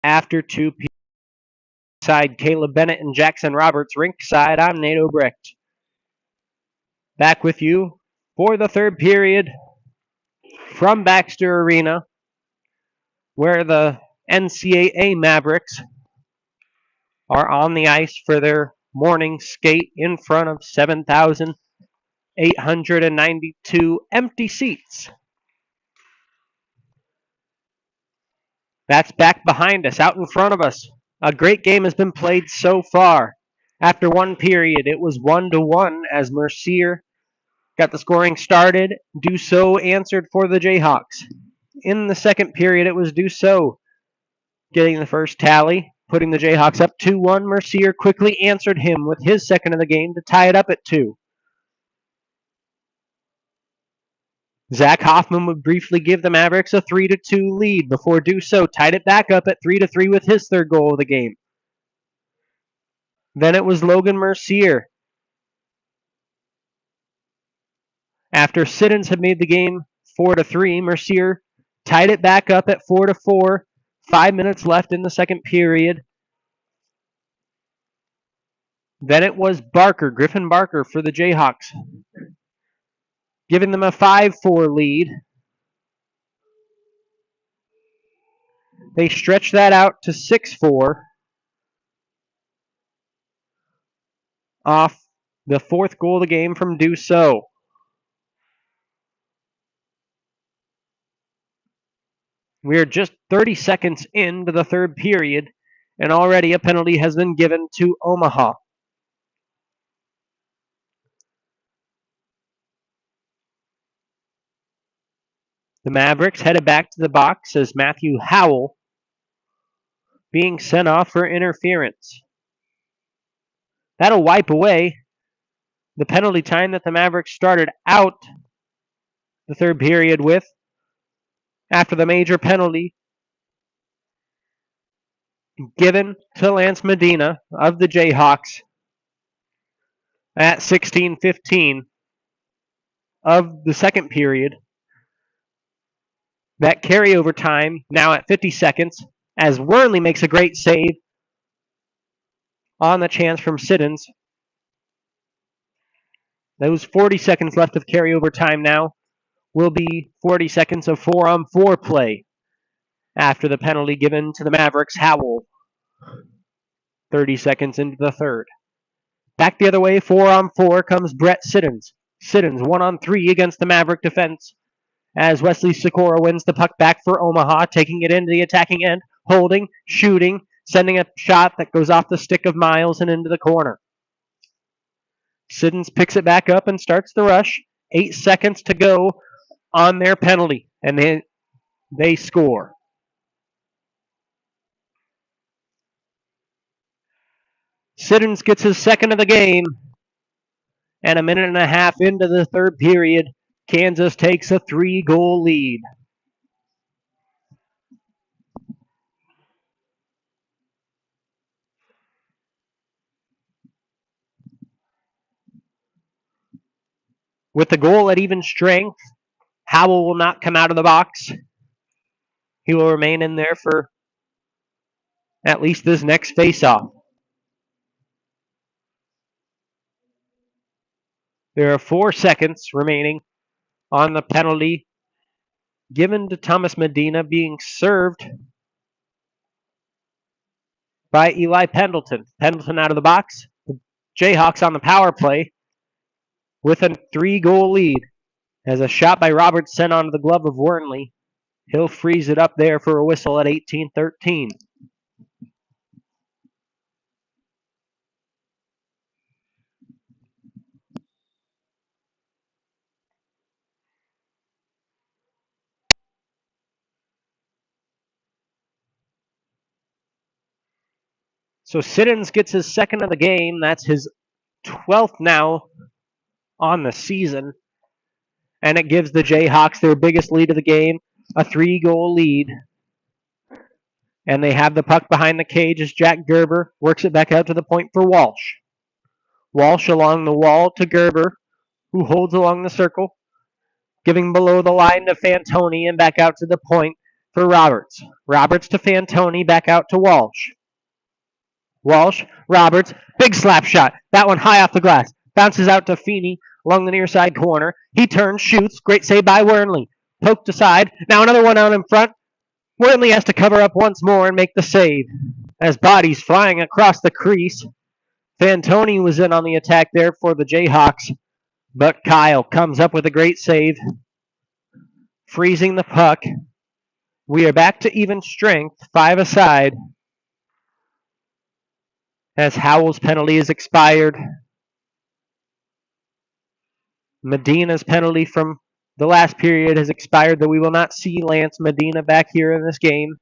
after 2 p.m. Side Caleb Bennett and Jackson Roberts rinkside. I'm Nate Obrecht. Back with you for the third period from Baxter Arena, where the NCAA Mavericks are on the ice for their morning skate in front of 7,892 empty seats. That's back behind us, out in front of us. A great game has been played so far. After one period, it was 1-1 as Mercier got the scoring started. Dussault answered for the Jayhawks. In the second period, it was Dussault getting the first tally, putting the Jayhawks up 2-1. Mercier quickly answered him with his second of the game to tie it up at 2. Zach Hoffman would briefly give the Mavericks a 3-2 lead before Dussault tied it back up at 3-3 with his third goal of the game. Then it was Logan Mercier. After Siddons had made the game 4-3, Mercier tied it back up at 4-4. 5 minutes left in the second period. Then it was Barker, Griffin Barker for the Jayhawks, giving them a 5-4 lead. They stretched that out to 6-4 off the fourth goal of the game from Dussault. We are just 30 seconds into the third period, and already a penalty has been given to Omaha. The Mavericks headed back to the box as Matthew Howell being sent off for interference. That'll wipe away the penalty time that the Mavericks started out the third period with after the major penalty given to Lance Medina of the Jayhawks at 16:15 of the second period. That carryover time now at 50 seconds as Wernley makes a great save on the chance from Siddons. Those 40 seconds left of carryover time now will be 40 seconds of 4-on-4 play after the penalty given to the Mavericks. Howell, 30 seconds into the third. Back the other way, 4-on-4 comes Brett Siddons. Siddons 1-on-3 against the Maverick defense as Wesley Sikora wins the puck back for Omaha, taking it into the attacking end, holding, shooting, sending a shot that goes off the stick of Miles and into the corner. Siddons picks it back up and starts the rush. 8 seconds to go on their penalty, and they score. Siddons gets his second of the game, and a minute and a half into the third period, Kansas takes a 3-goal lead. With the goal at even strength, Howell will not come out of the box. He will remain in there for at least this next faceoff. There are 4 seconds remaining on the penalty given to Thomas Medina, being served by Eli Pendleton. Pendleton out of the box. The Jayhawks on the power play with a 3-goal lead. As a shot by Roberts sent onto the glove of Wernley, he'll freeze it up there for a whistle at 18:13. So Siddons gets his second of the game. That's his 12th now on the season. And it gives the Jayhawks their biggest lead of the game, a 3-goal lead. And they have the puck behind the cage as Jack Gerber works it back out to the point for Walsh. Walsh along the wall to Gerber, who holds along the circle, giving below the line to Fantoni and back out to the point. for Roberts. Roberts to Fantoni, back out to Walsh. Walsh, Roberts, big slap shot. That one high off the glass. Bounces out to Feeney along the near side corner. He turns, shoots. Great save by Wernley. Poked aside. Now another one out in front. Wernley has to cover up once more and make the save. As bodies flying across the crease. Fantoni was in on the attack there for the Jayhawks. But Kyle comes up with a great save. Freezing the puck. We are back to even strength. 5 aside. As Howell's penalty is expired. Medina's penalty from the last period has expired, though we will not see Lance Medina back here in this game.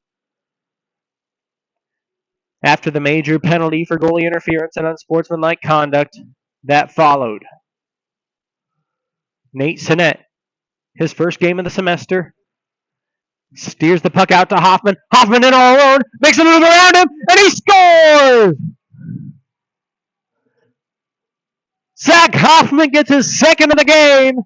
After the major penalty for goalie interference and unsportsmanlike conduct that followed. Nate Sinnett, his first game of the semester, steers the puck out to Hoffman. Hoffman in all alone, makes a move around him, and he scores! Zach Hoffman gets his second of the game.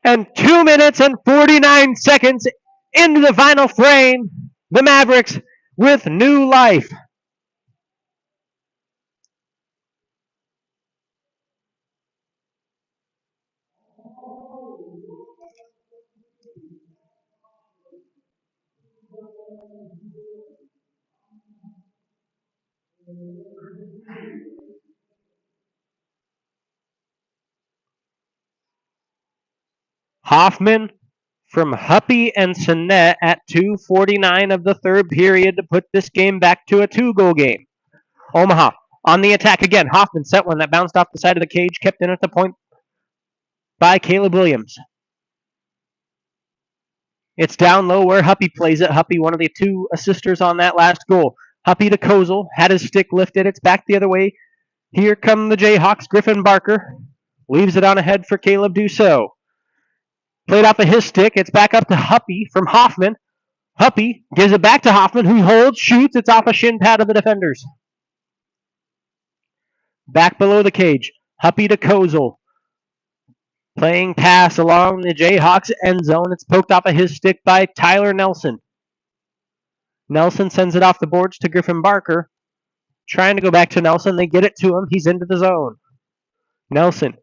And 2 minutes and 49 seconds into the final frame, the Mavericks with new life. Hoffman from Huppy and Sinnett at 2:49 of the third period to put this game back to a 2-goal game. Omaha on the attack again. Hoffman set one that bounced off the side of the cage, kept in at the point by Caleb Williams. It's down low where Huppy plays it. Huppy, one of the 2 assisters on that last goal. Huppy to Kozel, had his stick lifted. It's back the other way. Here come the Jayhawks. Griffin Barker leaves it on ahead for Caleb Dussault. Played off of his stick. It's back up to Huppy from Hoffman. Huppy gives it back to Hoffman, who holds, shoots. It's off a shin pad of the defenders. Back below the cage. Huppy to Kozel. Playing pass along the Jayhawks end zone. It's poked off of his stick by Tyler Nelson. Nelson sends it off the boards to Griffin Barker. Trying to go back to Nelson. They get it to him. He's into the zone. Nelson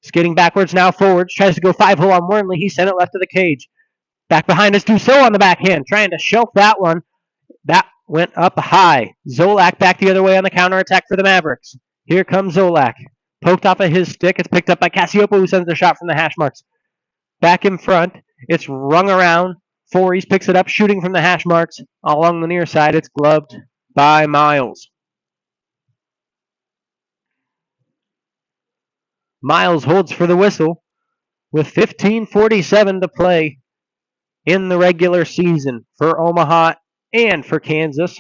skating backwards, now forwards. Tries to go 5-hole on Wernley. He sent it left of the cage. Back behind us, Dussault on the backhand. Trying to shelf that one. That went up high. Zolak back the other way on the counterattack for the Mavericks. Here comes Zolak. Poked off of his stick. It's picked up by Cassiopo, who sends the shot from the hash marks. Back in front. It's rung around. Fories picks it up, shooting from the hash marks. Along the near side, it's gloved by Miles. Miles holds for the whistle with 15:47 to play in the regular season for Omaha and for Kansas.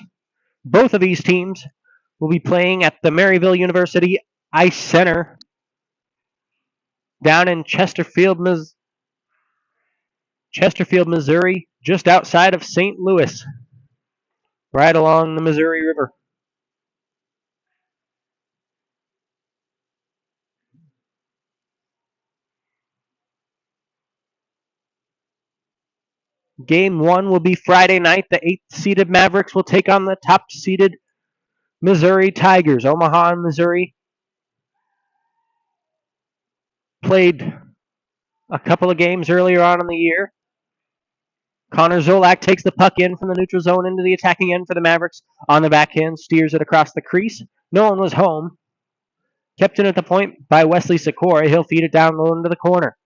Both of these teams will be playing at the Maryville University Ice Center down in Chesterfield, Missouri, just outside of St. Louis, right along the Missouri River. Game 1 will be Friday night. The 8th-seeded Mavericks will take on the top-seeded Missouri Tigers. Omaha and Missouri played a couple of games earlier on in the year. Connor Zolak takes the puck in from the neutral zone into the attacking end for the Mavericks. On the backhand, steers it across the crease. No one was home. Kept in at the point by Wesley Sikora. He'll feed it down low into the corner.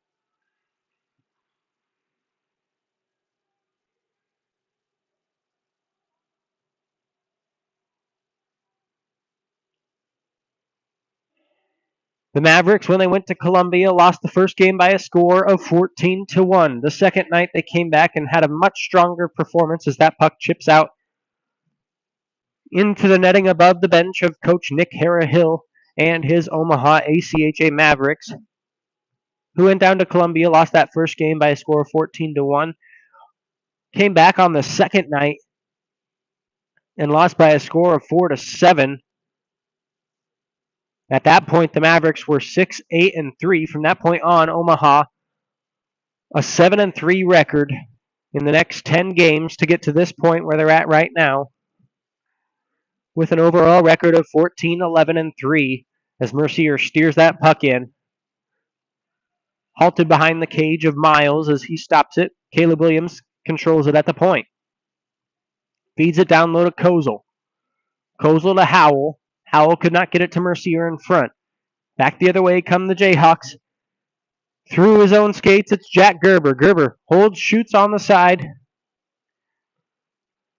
The Mavericks, when they went to Columbia, lost the first game by a score of 14-1. The second night, they came back and had a much stronger performance as that puck chips out into the netting above the bench of Coach Nick Hara-Hill and his Omaha ACHA Mavericks, who went down to Columbia, lost that first game by a score of 14-1. Came back on the second night and lost by a score of 4-7. At that point, the Mavericks were 6-8-3. From that point on, Omaha, a 7-3 record in the next 10 games to get to this point where they're at right now, with an overall record of 14, 11, and 3 as Mercier steers that puck in. Halted behind the cage of Miles as he stops it. Caleb Williams controls it at the point. Feeds it down low to Kozel. Kozel to Howell. Howell could not get it to Mercier in front. Back the other way come the Jayhawks. Through his own skates, it's Jack Gerber. Gerber holds, shoots on the side.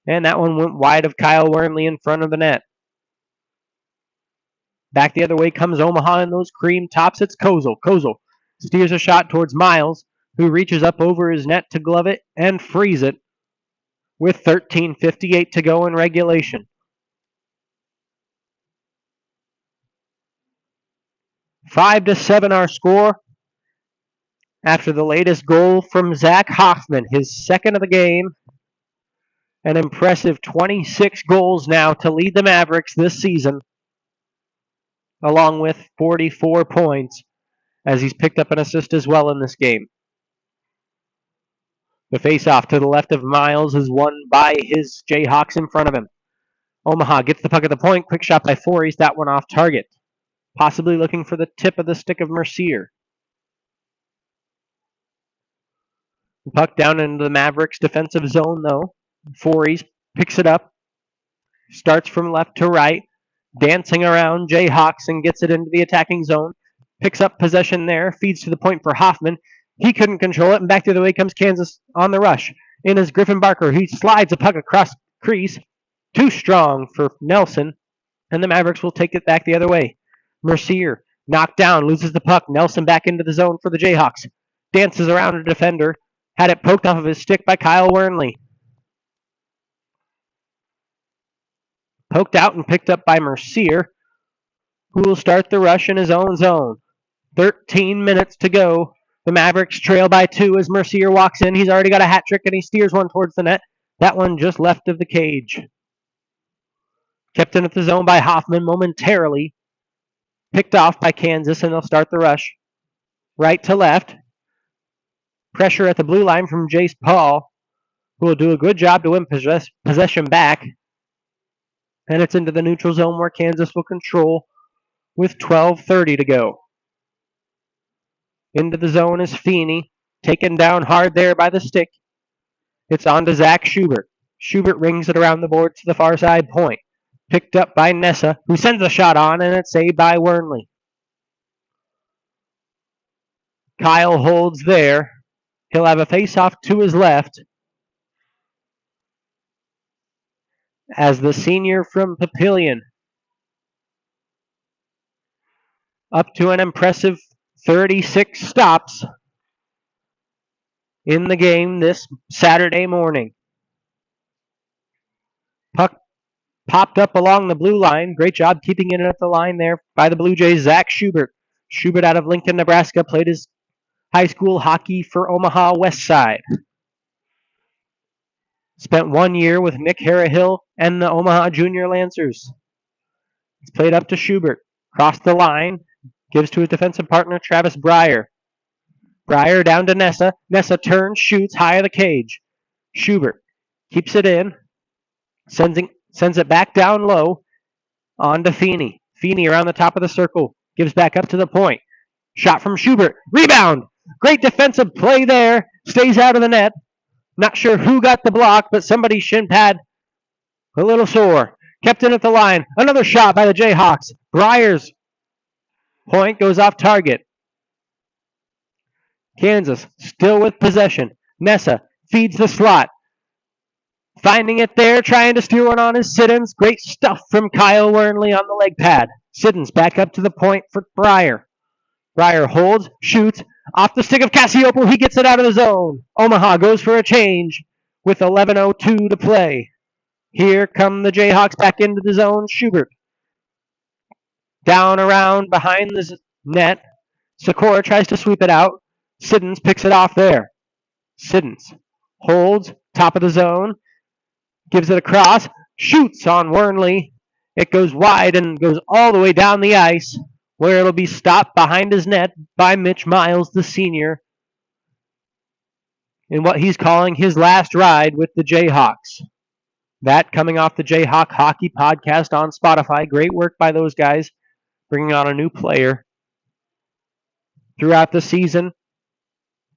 And that one went wide of Kyle Wernley in front of the net. Back the other way comes Omaha in those cream tops. It's Kozel. Kozel steers a shot towards Miles, who reaches up over his net to glove it and frees it with 13:58 to go in regulation. 5-7 our score after the latest goal from Zach Hoffman, his second of the game. An impressive 26 goals now to lead the Mavericks this season, along with 44 points, as he's picked up an assist as well in this game. The face-off to the left of Miles is won by his Jayhawks in front of him. Omaha gets the puck at the point. Quick shot by Voorhees. That one off target. Possibly looking for the tip of the stick of Mercier. The puck down into the Mavericks defensive zone, though. Voorhees picks it up. Starts from left to right. Dancing around Jayhawks and gets it into the attacking zone. Picks up possession there. Feeds to the point for Hoffman. He couldn't control it, and back the other way comes Kansas on the rush. In is Griffin Barker. He slides a puck across crease. Too strong for Nelson, and the Mavericks will take it back the other way. Mercier knocked down, loses the puck. Nelson back into the zone for the Jayhawks. Dances around a defender. Had it poked off of his stick by Kyle Wernley. Poked out and picked up by Mercier, who will start the rush in his own zone. 13 minutes to go. The Mavericks trail by 2 as Mercier walks in. He's already got a hat trick and he steers one towards the net. That one just left of the cage. Kept in at the zone by Hoffman momentarily. Picked off by Kansas, and they'll start the rush. Right to left. Pressure at the blue line from Jace Paul, who will do a good job to win possession back. And it's into the neutral zone where Kansas will control with 12:30 to go. Into the zone is Feeney, taken down hard there by the stick. It's on to Zach Schubert. Schubert rings it around the board to the far side point. Picked up by Nessa, who sends a shot on, and it's saved by Wernley. Kyle holds there. He'll have a face-off to his left as the senior from Papillion, up to an impressive 36 stops in the game this Saturday morning. Puck popped up along the blue line. Great job keeping it at the line there by the Blue Jays, Zach Schubert. Schubert out of Lincoln, Nebraska, played his high school hockey for Omaha West Side. Spent 1 year with Nick Harrahill and the Omaha Junior Lancers. It's played up to Schubert. Crossed the line. Gives to his defensive partner, Travis Breyer. Breyer down to Nessa. Nessa turns, shoots high of the cage. Schubert keeps it in. Sends it back down low. On to Feeney. Feeney around the top of the circle. Gives back up to the point. Shot from Schubert. Rebound. Great defensive play there. Stays out of the net. Not sure who got the block, but somebody's shin pad a little sore. Kept in at the line. Another shot by the Jayhawks. Breyer's point goes off target. Kansas still with possession. Nessa feeds the slot. Finding it there, trying to steal one on his Siddons. Great stuff from Kyle Wernley on the leg pad. Siddons back up to the point for Breyer. Breyer holds, shoots, off the stick of Cassiopo. He gets it out of the zone. Omaha goes for a change with 11:02 to play. Here come the Jayhawks back into the zone. Schubert down around behind the net. Sikora tries to sweep it out. Siddons picks it off there. Siddons holds, top of the zone. Gives it across. Shoots on Wernley. It goes wide and goes all the way down the ice, where it'll be stopped behind his net by Mitch Miles, the senior. in what he's calling his last ride with the Jayhawks. That coming off the Jayhawk Hockey Podcast on Spotify. Great work by those guys, bringing on a new player throughout the season.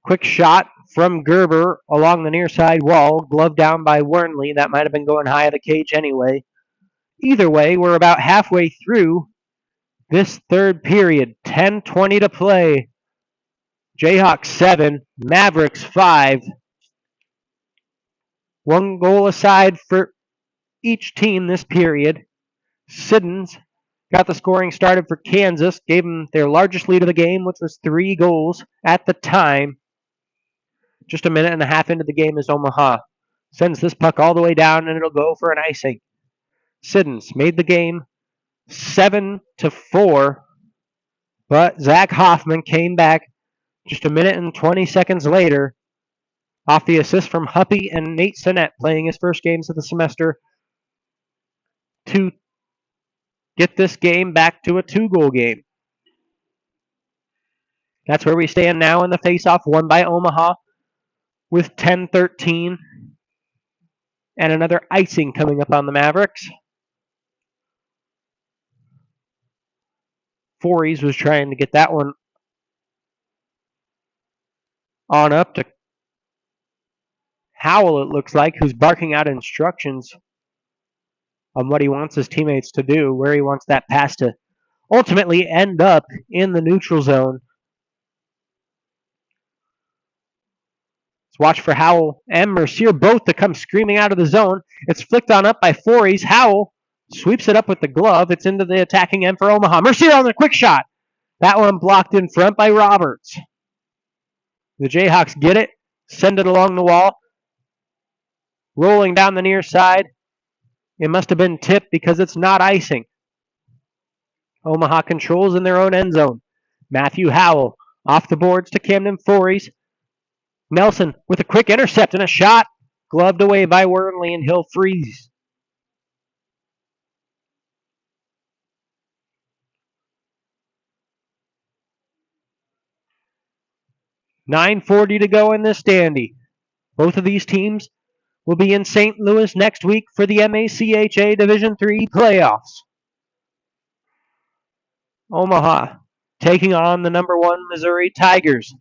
Quick shot from Gerber along the near side wall, gloved down by Wernley. That might have been going high of the cage anyway. Either way, we're about halfway through this third period. 10:20 to play. Jayhawks 7, Mavericks 5. One goal aside for each team this period. Siddons got the scoring started for Kansas, gave them their largest lead of the game, which was 3 goals at the time. Just a minute and a half into the game as Omaha sends this puck all the way down, and it'll go for an icing. Siddons made the game 7-4, but Zach Hoffman came back just a minute and 20 seconds later off the assist from Huppy and Nate Sinnett, playing his first games of the semester, to get this game back to a 2-goal game. That's where we stand now in the face-off, won by Omaha with 10-13, and another icing coming up on the Mavericks. Fories was trying to get that one on up to Howell, it looks like, who's barking out instructions on what he wants his teammates to do, where he wants that pass to ultimately end up in the neutral zone. Let's watch for Howell and Mercier both to come screaming out of the zone. It's flicked on up by Fories. Howell sweeps it up with the glove. It's into the attacking end for Omaha. Mercier on the quick shot. That one blocked in front by Roberts. The Jayhawks get it, send it along the wall. Rolling down the near side. It must have been tipped because it's not icing. Omaha controls in their own end zone. Matthew Howell off the boards to Camden Fories. Nelson with a quick intercept and a shot. Gloved away by Wernley, and he'll freeze. $9:40 to go in this dandy. Both of these teams will be in St. Louis next week for the MACHA Division III playoffs. Omaha taking on the number 1 Missouri Tigers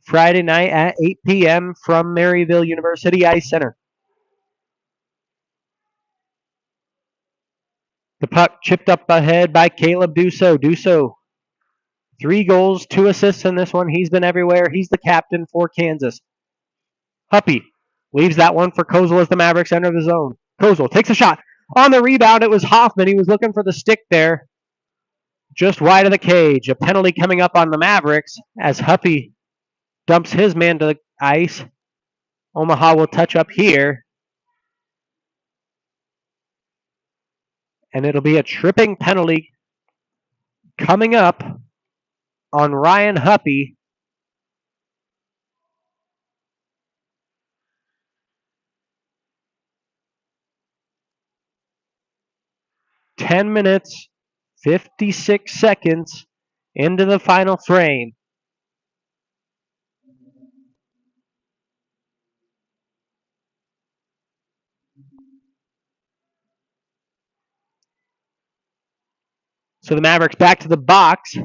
Friday night at 8 p.m. from Maryville University Ice Center. The puck chipped up ahead by Caleb Dussault. Dussault, 3 goals, 2 assists in this one. He's been everywhere. He's the captain for Kansas. Huppy leaves that one for Kozel as the Mavericks enter the zone. Kozel takes a shot. On the rebound, it was Hoffman. He was looking for the stick there. Just wide of the cage. A penalty coming up on the Mavericks as Huppy dumps his man to the ice. Omaha will touch up here. And it'll be a tripping penalty coming up on Ryan Huppy. Ten minutes, 56 seconds into the final frame. So the Mavericks back to the box.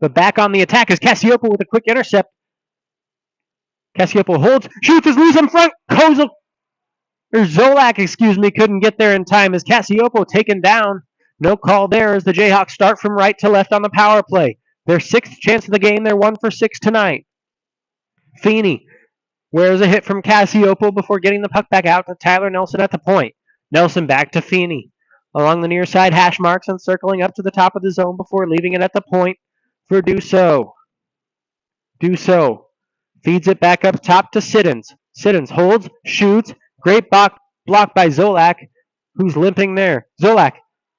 But back on the attack is Cassiopo with a quick intercept. Cassiopo holds, shoots, is loose in front. Zolak, couldn't get there in time as Cassiopo taken down. No call there as the Jayhawks start from right to left on the power play. Their 6th chance of the game. They're 1 for 6 tonight. Feeney wears a hit from Cassiopo before getting the puck back out to Tyler Nelson at the point. Nelson back to Feeney. Along the near side hash marks and circling up to the top of the zone before leaving it at the point for Dussault. Dussault feeds it back up top to Siddons. Siddons holds, shoots. Great block by Zolak, who's limping there. Zolak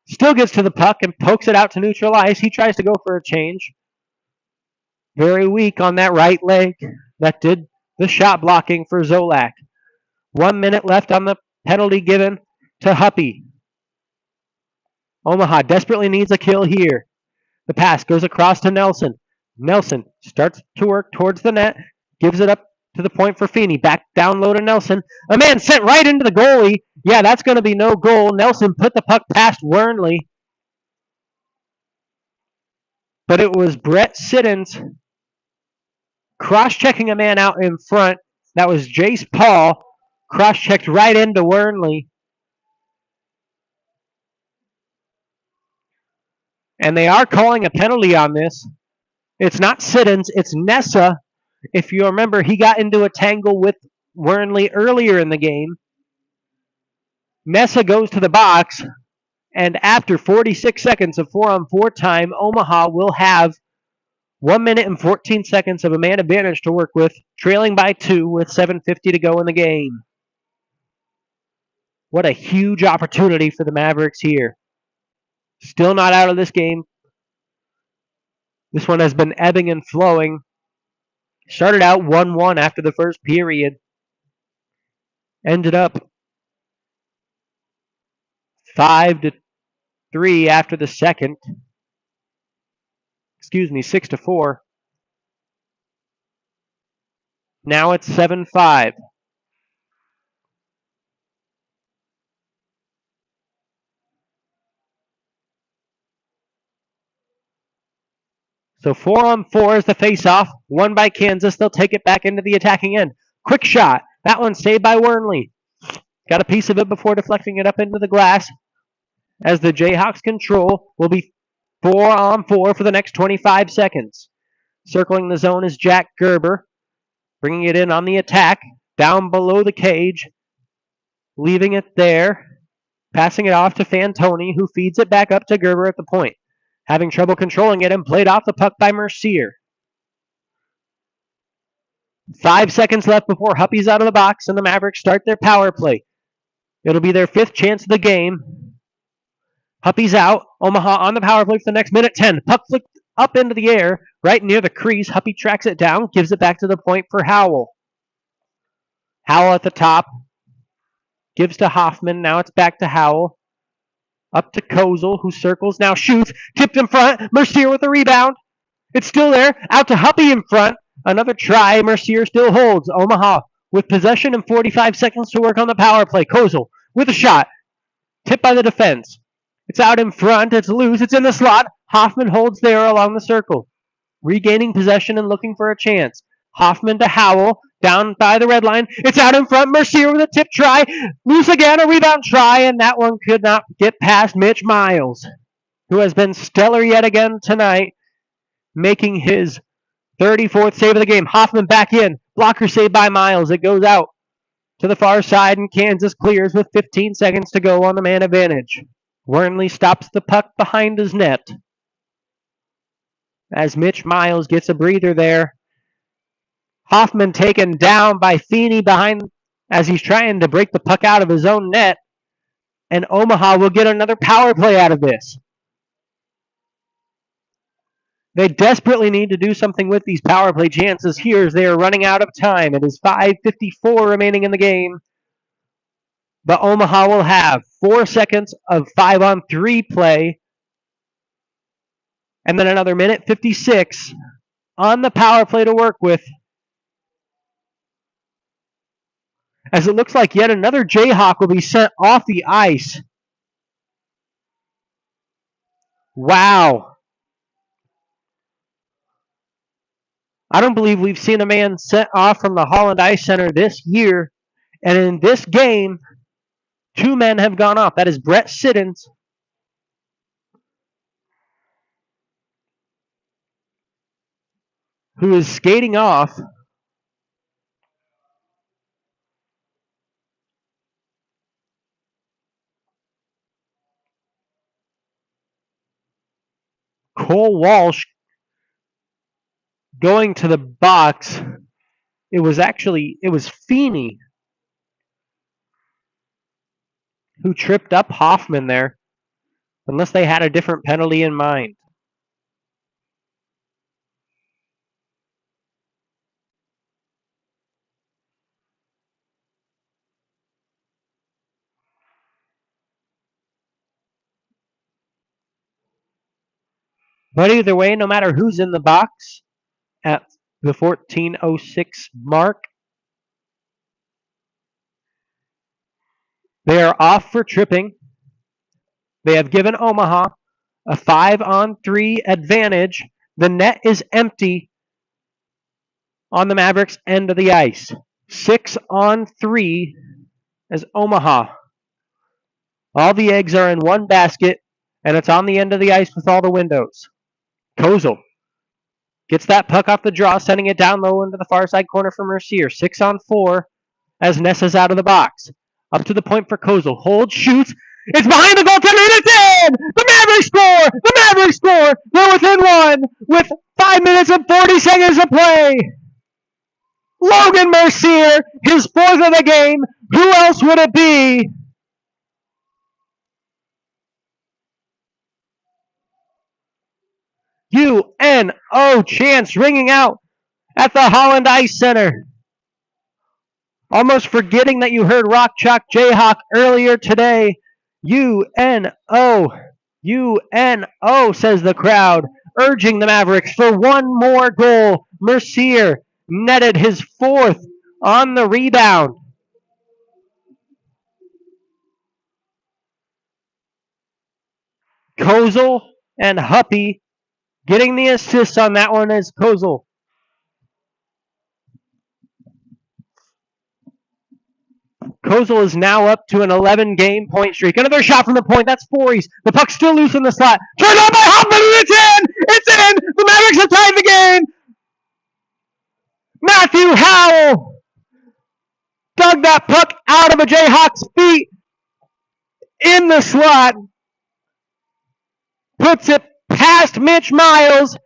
still gets to the puck and pokes it out to neutral ice. He tries to go for a change. Very weak on that right leg. That did the shot blocking for Zolak. 1 minute left on the penalty given to Huppy. Omaha desperately needs a kill here. The pass goes across to Nelson. Nelson starts to work towards the net, gives it up to the point for Feeney. Back down low to Nelson. A man sent right into the goalie. Yeah, that's going to be no goal. Nelson put the puck past Wernley. But it was Brett Siddons cross-checking a man out in front. That was Jace Paul. Cross-checked right into Wernley. And they are calling a penalty on this. It's not Siddons, it's Nessa. If you remember, he got into a tangle with Wernley earlier in the game. Nessa goes to the box, and after 46 seconds of 4-on-4 time, Omaha will have 1 minute and 14 seconds of a man advantage to work with, trailing by 2 with 7:50 to go in the game. What a huge opportunity for the Mavericks here. Still not out of this game. This one has been ebbing and flowing. Started out 1-1 after the first period. Ended up 5-3 after the second. 6-4. Now it's 7-5. So 4-on-4 is the face-off. Won by Kansas. They'll take it back into the attacking end. Quick shot. That one saved by Wernley. Got a piece of it before deflecting it up into the glass. As the Jayhawks control will be 4-on-4 for the next 25 seconds. Circling the zone is Jack Gerber. Bringing it in on the attack. Down below the cage. Leaving it there. Passing it off to Fantoni, who feeds it back up to Gerber at the point. Having trouble controlling it and played off the puck by Mercier. 5 seconds left before Huppy's out of the box and the Mavericks start their power play. It'll be their 5th chance of the game. Huppy's out. Omaha on the power play for the next minute 10. Puck flicked up into the air, right near the crease. Huppy tracks it down, gives it back to the point for Howell. Howell at the top. Gives to Hoffman. Now it's back to Howell. Up to Kozel, who circles, now shoots. Tipped in front. Mercier with the rebound. It's still there. Out to Huppy in front. Another try. Mercier still holds. Omaha with possession and 45 seconds to work on the power play. Kozel with a shot. Tipped by the defense. It's out in front. It's loose. It's in the slot. Hoffman holds there along the circle. Regaining possession and looking for a chance. Hoffman to Howell. Down by the red line. It's out in front. Mercier with a tip try. Loose again. A rebound try. And that one could not get past Mitch Miles, who has been stellar yet again tonight, making his 34th save of the game. Hoffman back in. Blocker save by Miles. It goes out to the far side, and Kansas clears with 15 seconds to go on the man advantage. Wernley stops the puck behind his net as Mitch Miles gets a breather there. Hoffman taken down by Feeney behind as he's trying to break the puck out of his own net. And Omaha will get another power play out of this. They desperately need to do something with these power play chances here as they are running out of time. It is 5:54 remaining in the game. But Omaha will have 4 seconds of 5-on-3 play. And then another minute 56 on the power play to work with. As it looks like yet another Jayhawk will be sent off the ice. Wow. I don't believe we've seen a man sent off from the Holland Ice Center this year. And in this game, 2 men have gone off. That is Brett Siddons, who is skating off. Cole Walsh going to the box. It was Feeney who tripped up Hoffman there, unless they had a different penalty in mind. But either way, no matter who's in the box at the 14:06 mark, They are off for tripping. They have given Omaha a 5-on-3 advantage. The net is empty on the Mavericks' end of the ice. 6-on-3 as Omaha. All the eggs are in one basket, and it's on the end of the ice with all the windows. Kozel gets that puck off the draw, sending it down low into the far side corner for Mercier. 6-on-4 as Nessa's out of the box. Up to the point for Kozel. Holds, shoots. It's behind the goaltender, and it's in! The Mavericks score! The Mavericks score! They're within one with 5 minutes and 40 seconds to play. Logan Mercier, his fourth of the game. Who else would it be? UNO chants ringing out at the Holland Ice Center. Almost forgetting that you heard Rock Chalk Jayhawk earlier today. UNO, UNO, says the crowd, urging the Mavericks for one more goal. Mercier netted his fourth on the rebound. Kozel and Huppy getting the assist on that one is Kozel. Kozel is now up to an 11-game point streak. Another shot from the point. That's Voorhees. The puck's still loose in the slot. Turned on by Hoffman, and it's in! It's in! The Mavericks have tied the game! Matthew Howell dug that puck out of a Jayhawks' feet in the slot. Puts it past Mitch Miles.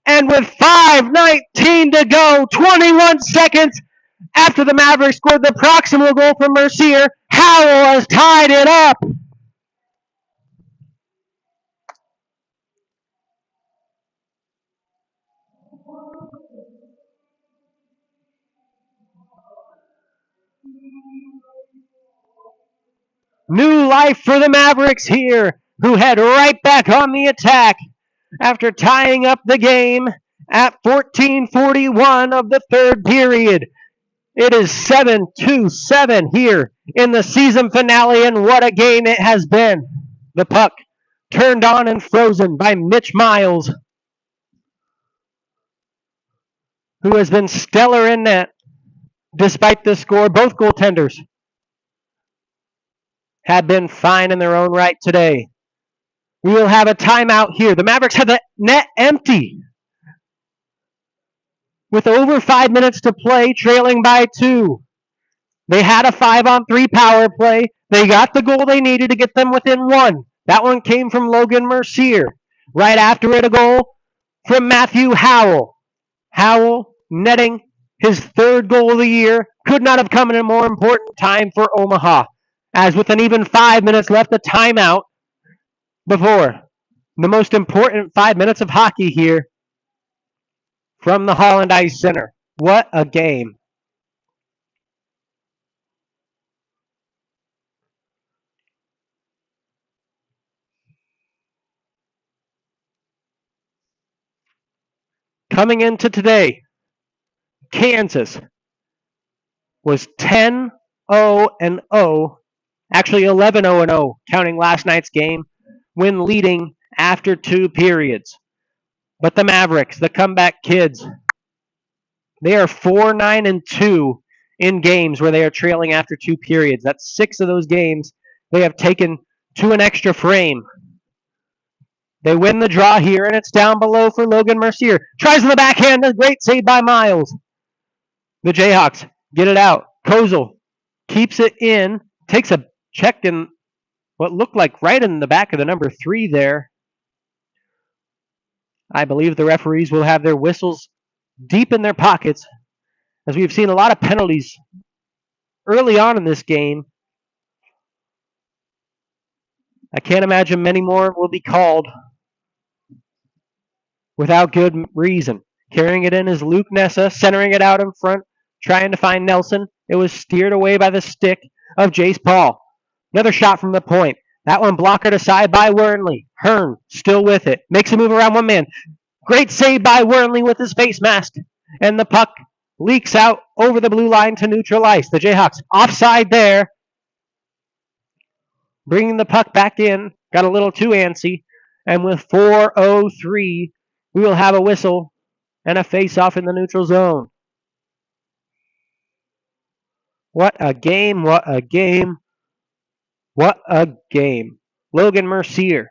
And with 5:19 to go, 21 seconds after the Mavericks scored the proximal goal from Mercier, Howell has tied it up. New life for the Mavericks here, who head right back on the attack after tying up the game at 14:41 of the third period. It is 7-7 here in the season finale, and what a game it has been. The puck turned on and frozen by Mitch Miles, who has been stellar in net despite the score. Both goaltenders have been fine in their own right today. We will have a timeout here. The Mavericks have the net empty with over 5 minutes to play, trailing by 2. They had a 5-on-3 power play. They got the goal they needed to get them within 1. That one came from Logan Mercier. Right after it, a goal from Matthew Howell. Howell netting his third goal of the year. Could not have come at a more important time for Omaha, as with an even 5 minutes left, a timeout before the most important 5 minutes of hockey here from the Holland Ice Center. What a game. Coming into today, Kansas was 10-0-0, actually 11-0-0, counting last night's game, when leading after 2 periods. But the Mavericks, the comeback kids, they are 4-9-2 in games where they are trailing after 2 periods. That's 6 of those games they have taken to an extra frame. They win the draw here, and it's down below for Logan Mercier. Tries in the backhand, a great save by Miles. The Jayhawks get it out. Kozel keeps it in, takes a check in what looked like right in the back of the number 3 there. I believe the referees will have their whistles deep in their pockets, as we've seen a lot of penalties early on in this game. I can't imagine many more will be called without good reason. Carrying it in is Luke Nessa, centering it out in front, trying to find Nelson. It was steered away by the stick of Jace Paul. Another shot from the point. That one blockered aside by Wernley. Hearn still with it. Makes a move around one man. Great save by Wernley with his face mask. And the puck leaks out over the blue line to neutral ice. The Jayhawks offside there. bringing the puck back in. Got a little too antsy. And with 4:03, we will have a whistle and a face-off in the neutral zone. What a game, what a game, what a game. Logan Mercier,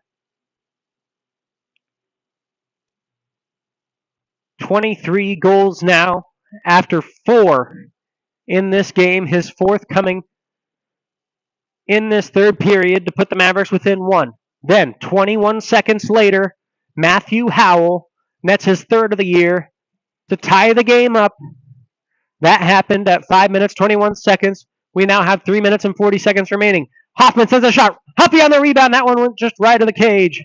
23 goals now after 4 in this game, his 4th coming in this third period to put the Mavericks within 1. Then, 21 seconds later, Matthew Howell nets his 3rd of the year to tie the game up. That happened at 5 minutes, 21 seconds. We now have 3 minutes and 40 seconds remaining. Hoffman sends a shot. Huffy on the rebound. That one went just right of the cage.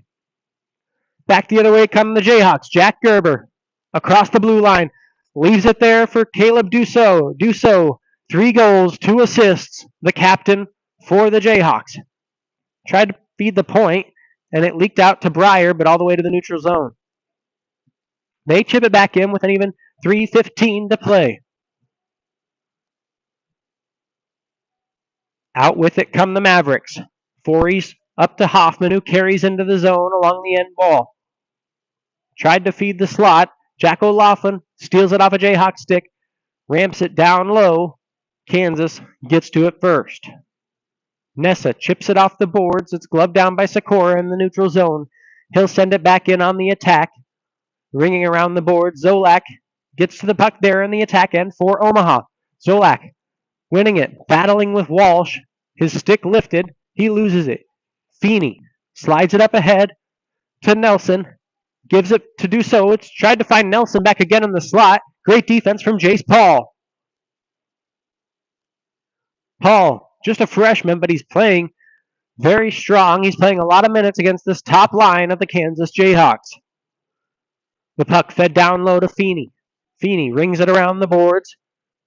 Back the other way come the Jayhawks. Jack Gerber across the blue line. Leaves it there for Caleb Dussault. Dussault, 3 goals, 2 assists. The captain for the Jayhawks. Tried to feed the point, and it leaked out to Breyer, but all the way to the neutral zone. They chip it back in with an even 3:15 to play. Out with it come the Mavericks. Forey's up to Hoffman, who carries into the zone along the end wall. Tried to feed the slot. Jack O'Laughlin steals it off a Jayhawk stick, ramps it down low. Kansas gets to it first. Nessa chips it off the boards. It's gloved down by Sikora in the neutral zone. He'll send it back in on the attack. Ringing around the board, Zolak gets to the puck there in the attack end for Omaha. Zolak winning it, battling with Walsh. His stick lifted. He loses it. Feeney slides it up ahead to Nelson. Gives it to Dussault. It's tried to find Nelson back again in the slot. Great defense from Jace Paul. Paul, just a freshman, but he's playing very strong. He's playing a lot of minutes against this top line of the Kansas Jayhawks. The puck fed down low to Feeney. Feeney rings it around the boards.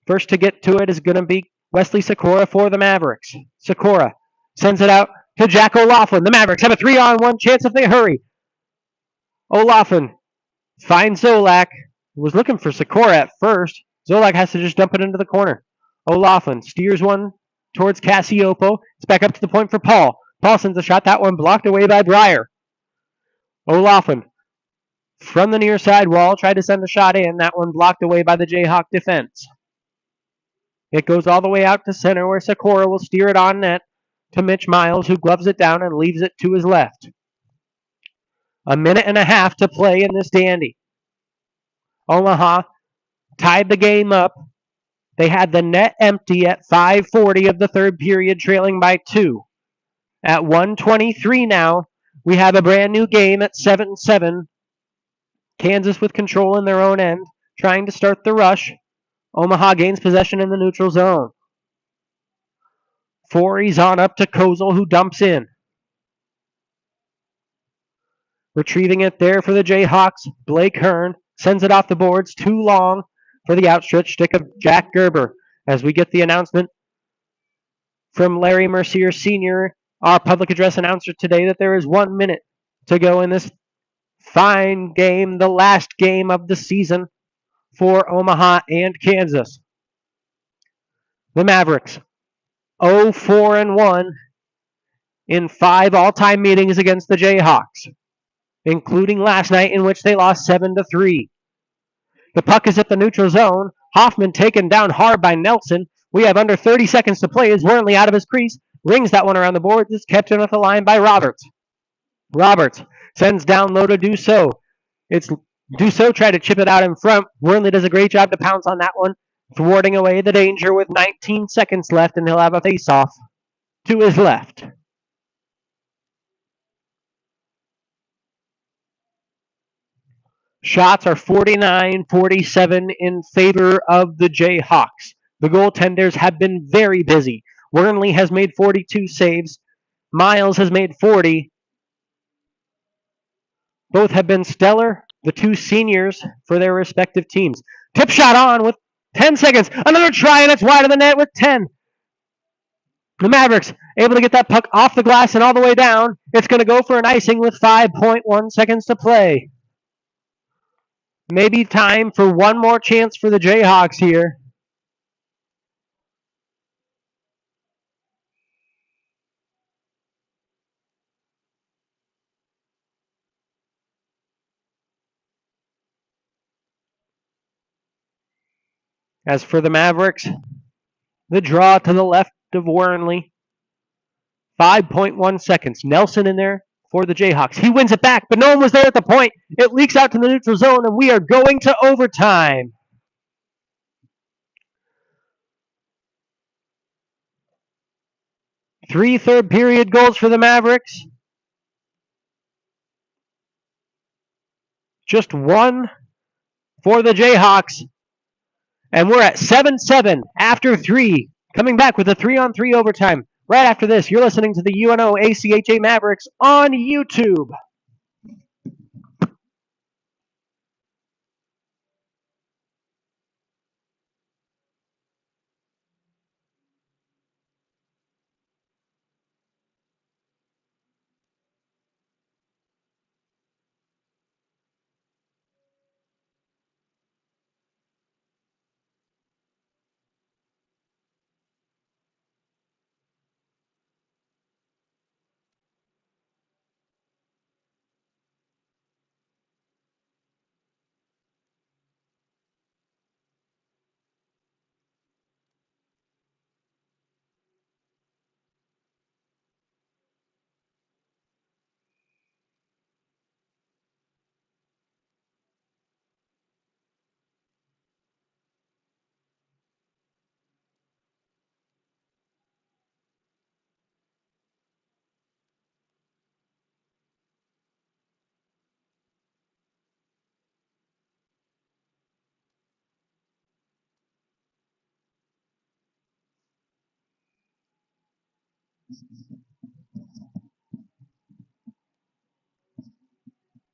First to get to it is going to be Wesley Sikora for the Mavericks. Sikora sends it out to Jack O'Laughlin. The Mavericks have a 3-on-1 chance if they hurry. O'Laughlin finds Zolak. Was looking for Sikora at first. Zolak has to just dump it into the corner. O'Laughlin steers one towards Cassiopo. It's back up to the point for Paul. Paul sends a shot. That one blocked away by Breyer. O'Laughlin from the near side wall tried to send a shot in. That one blocked away by the Jayhawk defense. It goes all the way out to center where Sikora will steer it on net to Mitch Miles, who gloves it down and leaves it to his left. 1.5 minutes to play in this dandy. Omaha tied the game up. They had the net empty at 5:40 of the third period, trailing by 2. At 1:23 now, we have a brand new game at 7-7. Kansas with control in their own end, trying to start the rush. Omaha gains possession in the neutral zone. Forey's on up to Kozel, who dumps in. Retrieving it there for the Jayhawks. Blake Hearn sends it off the boards. Too long for the outstretched stick of Jack Gerber. As we get the announcement from Larry Mercier Sr., our public address announcer today, that there is 1 minute to go in this fine game, the last game of the season for Omaha and Kansas. The Mavericks 0-4-1 in 5 all-time meetings against the Jayhawks, including last night in which they lost 7-3. The puck is at the neutral zone. Hoffman taken down hard by Nelson. We have under 30 seconds to play as Wormley out of his crease rings that one around the boards. It's kept in with the line by Roberts. Roberts sends down low to Dussault. It's Dussault tried to chip it out in front. Wormley does a great job to pounce on that one, thwarting away the danger with 19 seconds left, and he'll have a face-off to his left. Shots are 49-47 in favor of the Jayhawks. The goaltenders have been very busy. Wormley has made 42 saves. Miles has made 40. Both have been stellar, the two seniors for their respective teams. Tip shot on with 10 seconds. Another try, and it's wide of the net with 10. The Mavericks able to get that puck off the glass and all the way down. It's going to go for an icing with 5.1 seconds to play. Maybe time for one more chance for the Jayhawks here. As for the Mavericks, the draw to the left of Wornley, 5.1 seconds. Nelson in there for the Jayhawks. He wins it back, but no one was there at the point. It leaks out to the neutral zone, and we are going to overtime. Three third period goals for the Mavericks. Just one for the Jayhawks. And we're at 7-7 after three. Coming back with a 3-on-3 overtime. Right after this, you're listening to the UNO ACHA Mavericks on YouTube.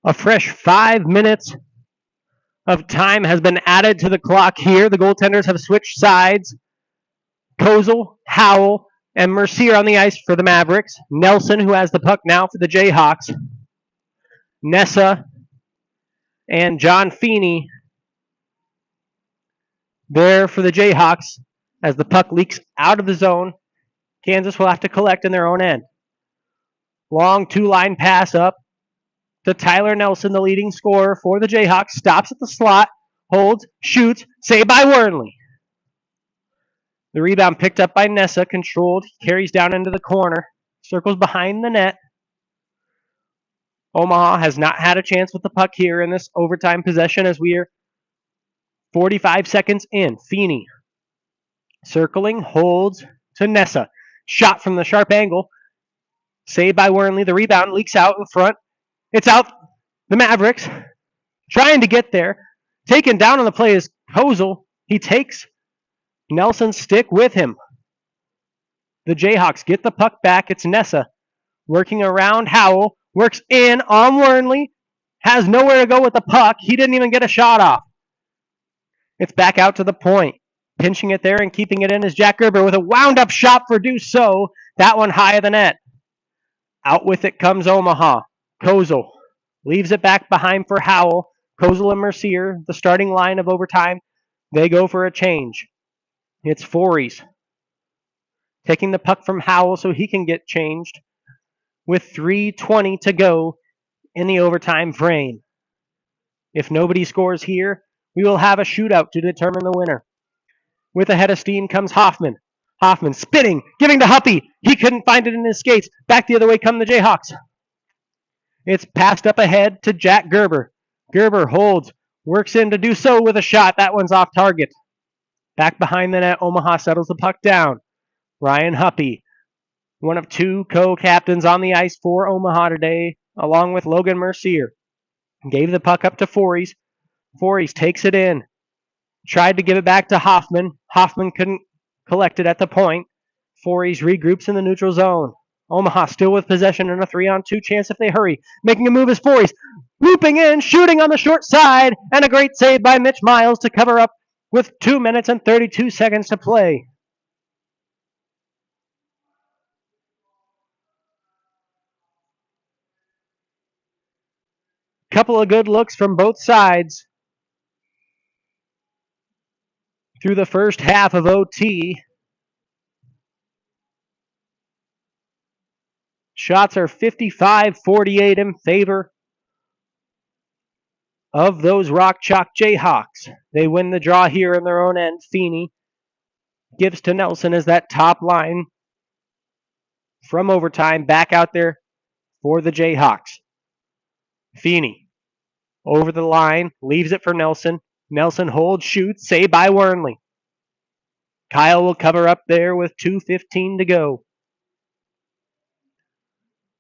A fresh 5 minutes of time has been added to the clock here. The goaltenders have switched sides. Kozel, Howell, and Mercier on the ice for the Mavericks. Nelson, who has the puck now for the Jayhawks. Nessa and John Feeney there for the Jayhawks as the puck leaks out of the zone. Kansas will have to collect in their own end. Long two-line pass up to Tyler Nelson, the leading scorer for the Jayhawks. Stops at the slot, holds, shoots, saved by Wornley. The rebound picked up by Nessa, controlled, carries down into the corner, circles behind the net. Omaha has not had a chance with the puck here in this overtime possession as we are 45 seconds in. Feeney circling, holds to Nessa. Shot from the sharp angle. Saved by Wornley. The rebound leaks out in front. It's out. The Mavericks trying to get there. Taken down on the play is Kozel. He takes Nelson's stick with him. The Jayhawks get the puck back. It's Nessa working around Howell. Works in on Wornley. Has nowhere to go with the puck. He didn't even get a shot off. It's back out to the point. Pinching it there and keeping it in is Jack Gerber with a wound-up shot for Dussault. That one high of the net. Out with it comes Omaha. Kozel leaves it back behind for Howell. Kozel and Mercier, the starting line of overtime. They go for a change. It's Fories taking the puck from Howell so he can get changed with 3:20 to go in the overtime frame. If nobody scores here, we will have a shootout to determine the winner. With a head of steam comes Hoffman. Hoffman spinning, giving to Huppy. He couldn't find it in his skates. Back the other way come the Jayhawks. It's passed up ahead to Jack Gerber. Gerber holds, works in to do so with a shot. That one's off target. Back behind the net, Omaha settles the puck down. Ryan Huppy, one of two co-captains on the ice for Omaha today, along with Logan Mercier. Gave the puck up to Fories. Fories takes it in. Tried to give it back to Hoffman. Hoffman couldn't collect it at the point. Fories regroups in the neutral zone. Omaha still with possession and a 3-on-2 chance if they hurry. Making a move is Fories. Looping in, shooting on the short side, and a great save by Mitch Miles to cover up with 2 minutes and 32 seconds to play. Couple of good looks from both sides through the first half of OT. Shots are 55-48 in favor of those Rock Chalk Jayhawks. They win the draw here in their own end. Feeney gives to Nelson as that top line from overtime back out there for the Jayhawks. Feeney over the line, leaves it for Nelson. Nelson holds, shoots, saved by Wernley. Kyle will cover up there with 2:15 to go.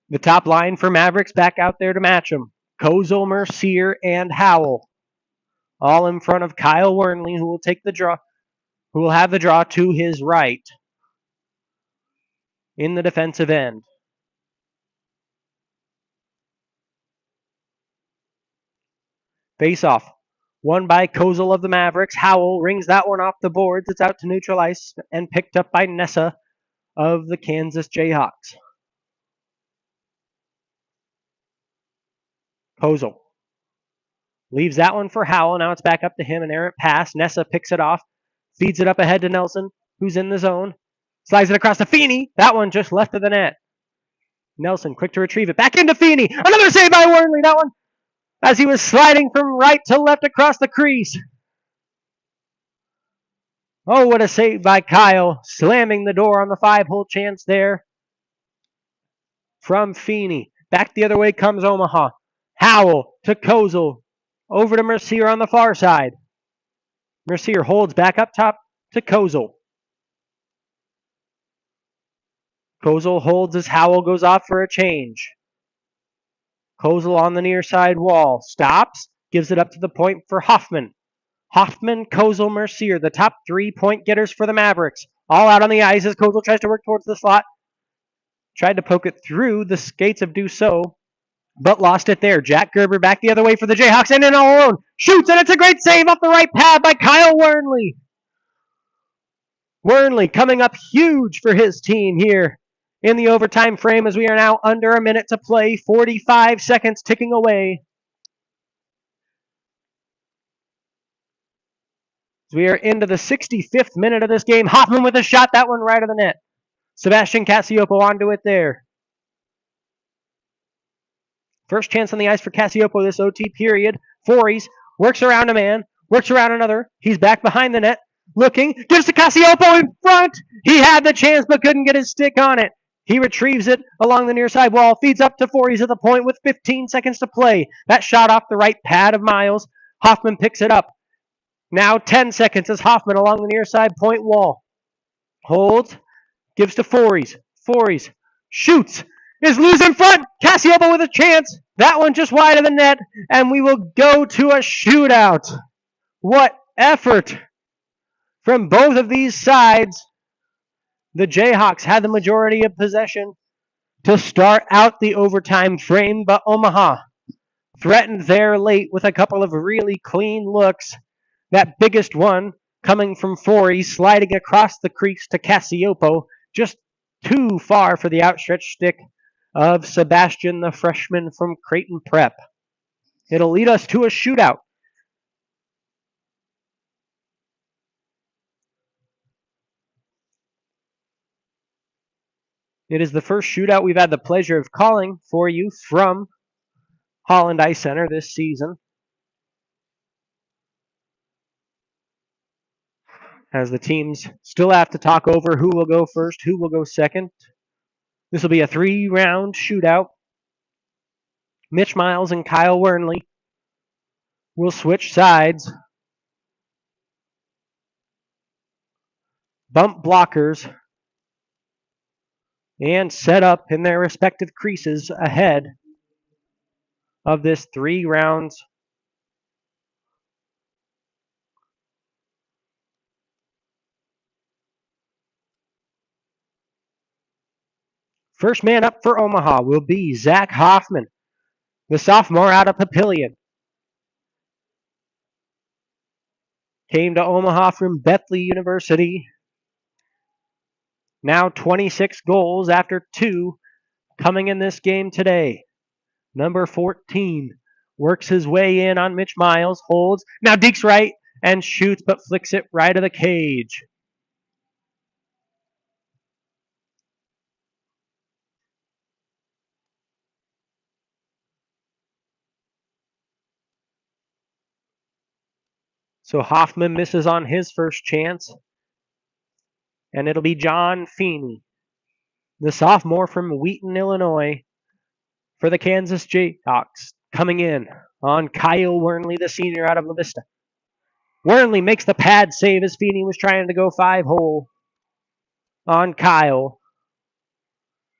The top line for Mavericks back out there to match them. Kozel, Mercier, and Howell. All in front of Kyle Wernley, who will take the draw, who will have the draw to his right in the defensive end. Face off. Won by Kozel of the Mavericks. Howell rings that one off the boards. It's out to neutral ice and picked up by Nessa of the Kansas Jayhawks. Kozel leaves that one for Howell. Now it's back up to him. An errant pass. Nessa picks it off. Feeds it up ahead to Nelson, who's in the zone. Slides it across to Feeney. That one just left of the net. Nelson quick to retrieve it. Back into Feeney. Another save by Wernley. That one as he was sliding from right to left across the crease. Oh, what a save by Kyle. Slamming the door on the 5-hole chance there from Feeney. Back the other way comes Omaha. Howell to Kozel. Over to Mercier on the far side. Mercier holds back up top to Kozel. Kozel holds as Howell goes off for a change. Kozel on the near side wall. Stops. Gives it up to the point for Hoffman. Hoffman, Kozel, Mercier, the top 3-point getters for the Mavericks. All out on the ice as Kozel tries to work towards the slot. Tried to poke it through the skates of Dussault, but lost it there. Jack Gerber back the other way for the Jayhawks and in all alone. Shoots, and it's a great save off the right pad by Kyle Wernley. Wernley coming up huge for his team here in the overtime frame as we are now under a minute to play. 45 seconds ticking away. We are into the 65th minute of this game. Hoffman with a shot, that one right of the net. Sebastian Cassioppo onto it there. First chance on the ice for Cassioppo this OT period. Fories works around a man, works around another. He's back behind the net, looking, gives to Cassioppo in front. He had the chance but couldn't get his stick on it. He retrieves it along the near side wall, feeds up to Fories at the point with 15 seconds to play. That shot off the right pad of Miles. Hoffman picks it up. Now 10 seconds as Hoffman along the near side point wall. Holds, gives to Fories. Fories shoots, is loose in front. Cassioppo with a chance. That one just wide of the net, and we will go to a shootout. What effort from both of these sides. The Jayhawks had the majority of possession to start out the overtime frame, but Omaha threatened there late with a couple of really clean looks. That biggest one coming from Fories, sliding across the crease to Cassioppo, just too far for the outstretched stick of Sebastian, the freshman from Creighton Prep. It'll lead us to a shootout. It is the first shootout we've had the pleasure of calling for you from Holland Ice Center this season. As the teams still have to talk over who will go first, who will go second. This will be a 3-round shootout. Mitch Miles and Kyle Wernley will switch sides. Bump blockers and set up in their respective creases ahead of this 3 rounds. First man up for Omaha will be Zach Hoffman, the sophomore out of Papillion. Came to Omaha from Bethlehem University. Now 26 goals after 2 coming in this game today. Number 14 works his way in on Mitch Miles, holds, now dekes right and shoots, but flicks it right of the cage. So Hoffman misses on his first chance. And it'll be John Feeney, the sophomore from Wheaton, Illinois, for the Kansas Jayhawks, coming in on Kyle Wernley, the senior out of La Vista. Wernley makes the pad save as Feeney was trying to go 5-hole on Kyle.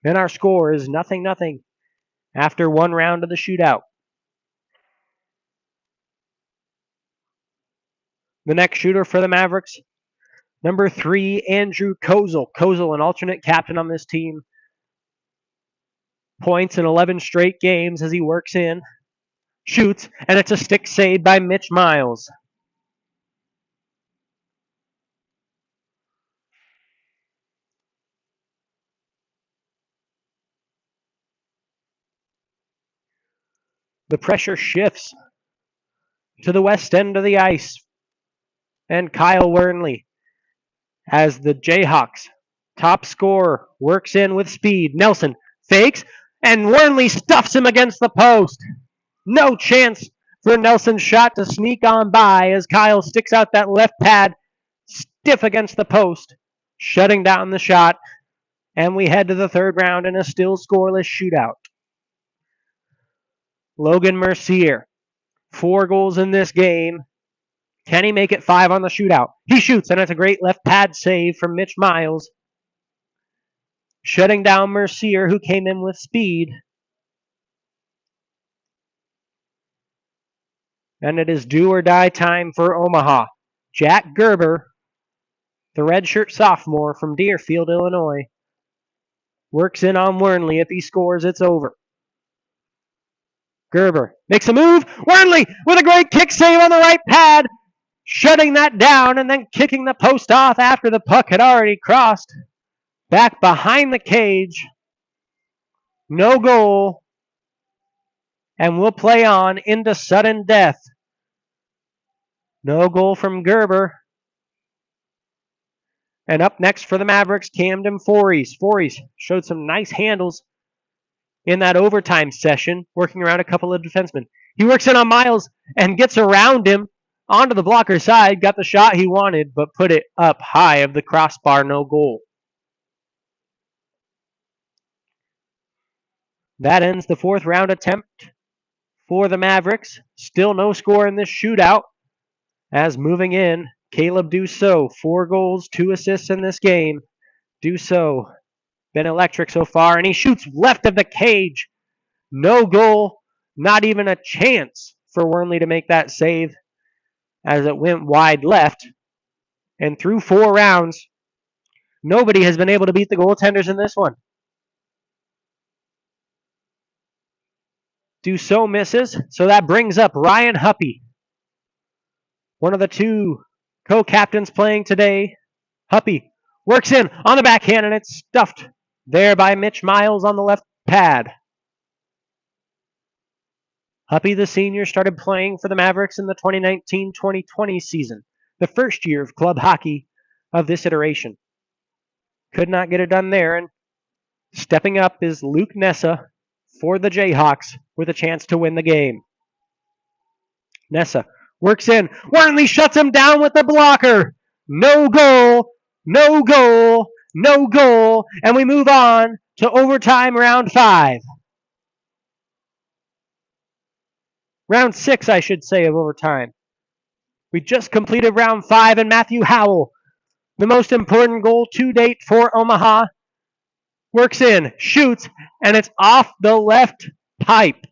And our score is 0-0 after one round of the shootout. The next shooter for the Mavericks, number 3, Andrew Kozel. Kozel, an alternate captain on this team. Points in 11 straight games as he works in. Shoots, and it's a stick save by Mitch Miles. The pressure shifts to the west end of the ice. And Kyle Wernley, as the Jayhawks top scorer, works in with speed. Nelson fakes, and Wernley stuffs him against the post. No chance for Nelson's shot to sneak on by as Kyle sticks out that left pad stiff against the post, shutting down the shot. And we head to the third round in a still scoreless shootout. Logan Mercier, 4 goals in this game. Can he make it 5 on the shootout? He shoots, and it's a great left pad save from Mitch Miles, shutting down Mercier, who came in with speed. And it is do or die time for Omaha. Jack Gerber, the redshirt sophomore from Deerfield, Illinois, works in on Wernley. If he scores, it's over. Gerber makes a move. Wernley with a great kick save on the right pad, shutting that down and then kicking the post off after the puck had already crossed. Back behind the cage. No goal. And we'll play on into sudden death. No goal from Gerber. And up next for the Mavericks, Camden Fories. Fories showed some nice handles in that overtime session, working around a couple of defensemen. He works in on Miles and gets around him onto the blocker side. Got the shot he wanted, but put it up high of the crossbar. No goal. That ends the fourth round attempt for the Mavericks. Still no score in this shootout. As moving in, Caleb Dussault, 4 goals, 2 assists in this game. Dussault been electric so far, and he shoots left of the cage. No goal, not even a chance for Wernley to make that save as it went wide left. And through 4 rounds, nobody has been able to beat the goaltenders in this one. Dussault misses, so that brings up Ryan Huppy, one of the 2 co-captains playing today. Huppy works in on the backhand, and it's stuffed there by Mitch Miles on the left pad. Huppy, the senior, started playing for the Mavericks in the 2019-2020 season, the first year of club hockey of this iteration. Could not get it done there, and stepping up is Luke Nessa for the Jayhawks with a chance to win the game. Nessa works in. Wernley shuts him down with the blocker. No goal, no goal, no goal, and we move on to overtime round 5. Round 6, I should say, of overtime. We just completed round 5, and Matthew Howell, the most important goal to date for Omaha, works in, shoots, and it's off the left pipe.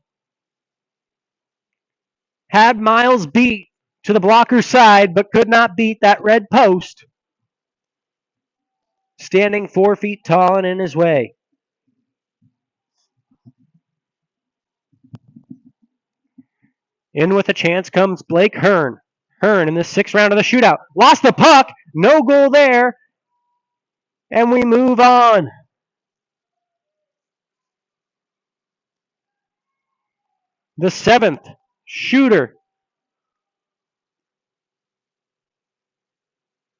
Had Miles beat to the blocker's side, but could not beat that red post. Standing 4 feet tall and in his way. In with a chance comes Blake Hearn. Hearn in the 6th round of the shootout. Lost the puck. No goal there. And we move on. The 7th shooter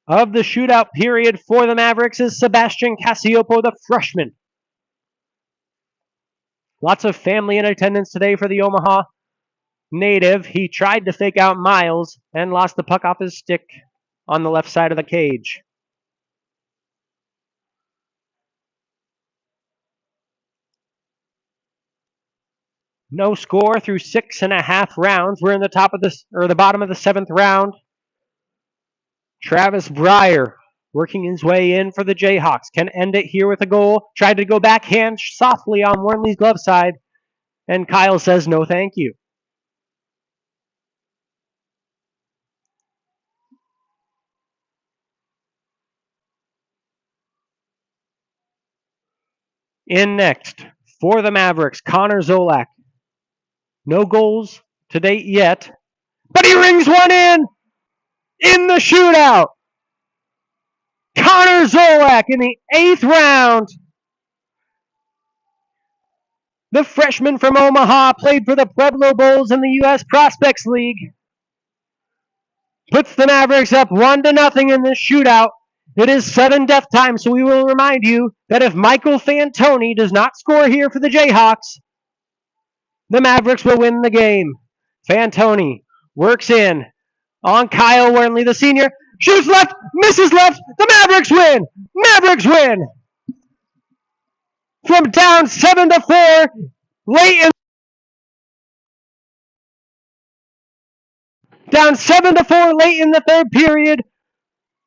of the shootout period for the Mavericks is Sebastian Cassiopo, the freshman. Lots of family in attendance today for the Omaha native. He tried to fake out Miles and lost the puck off his stick on the left side of the cage. No score through 6.5 rounds. We're in the bottom of the 7th round. Travis Breyer working his way in for the Jayhawks. Can end it here with a goal. Tried to go backhand softly on Wormley's glove side. And Kyle says no thank you. In next for the Mavericks, Connor Zolak. No goals to date yet, but he rings one in the shootout. Connor Zolak in the 8th round. The freshman from Omaha played for the Pueblo Bulls in the U.S. Prospects League. Puts the Mavericks up 1-0 in this shootout. It is sudden death time, so we will remind you that if Michael Fantoni does not score here for the Jayhawks, the Mavericks will win the game. Fantoni works in on Kyle Wormley, the senior. Shoots left, misses left. The Mavericks win. Mavericks win. From down 7-4, down 7-4 late in the third period.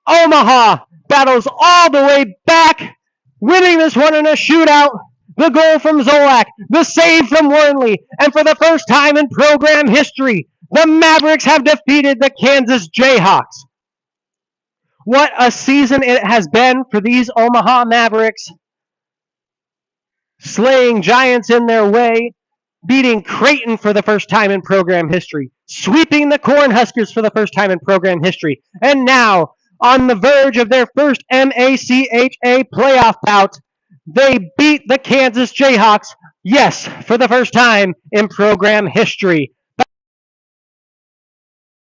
Omaha battles all the way back, winning this one in a shootout. The goal from Zolak, the save from Wormley, and for the first time in program history, the Mavericks have defeated the Kansas Jayhawks. What a season it has been for these Omaha Mavericks. Slaying giants in their way, beating Creighton for the first time in program history, sweeping the Cornhuskers for the first time in program history, and now, on the verge of their first MACHA playoff bout, they beat the Kansas Jayhawks, yes, for the first time in program history.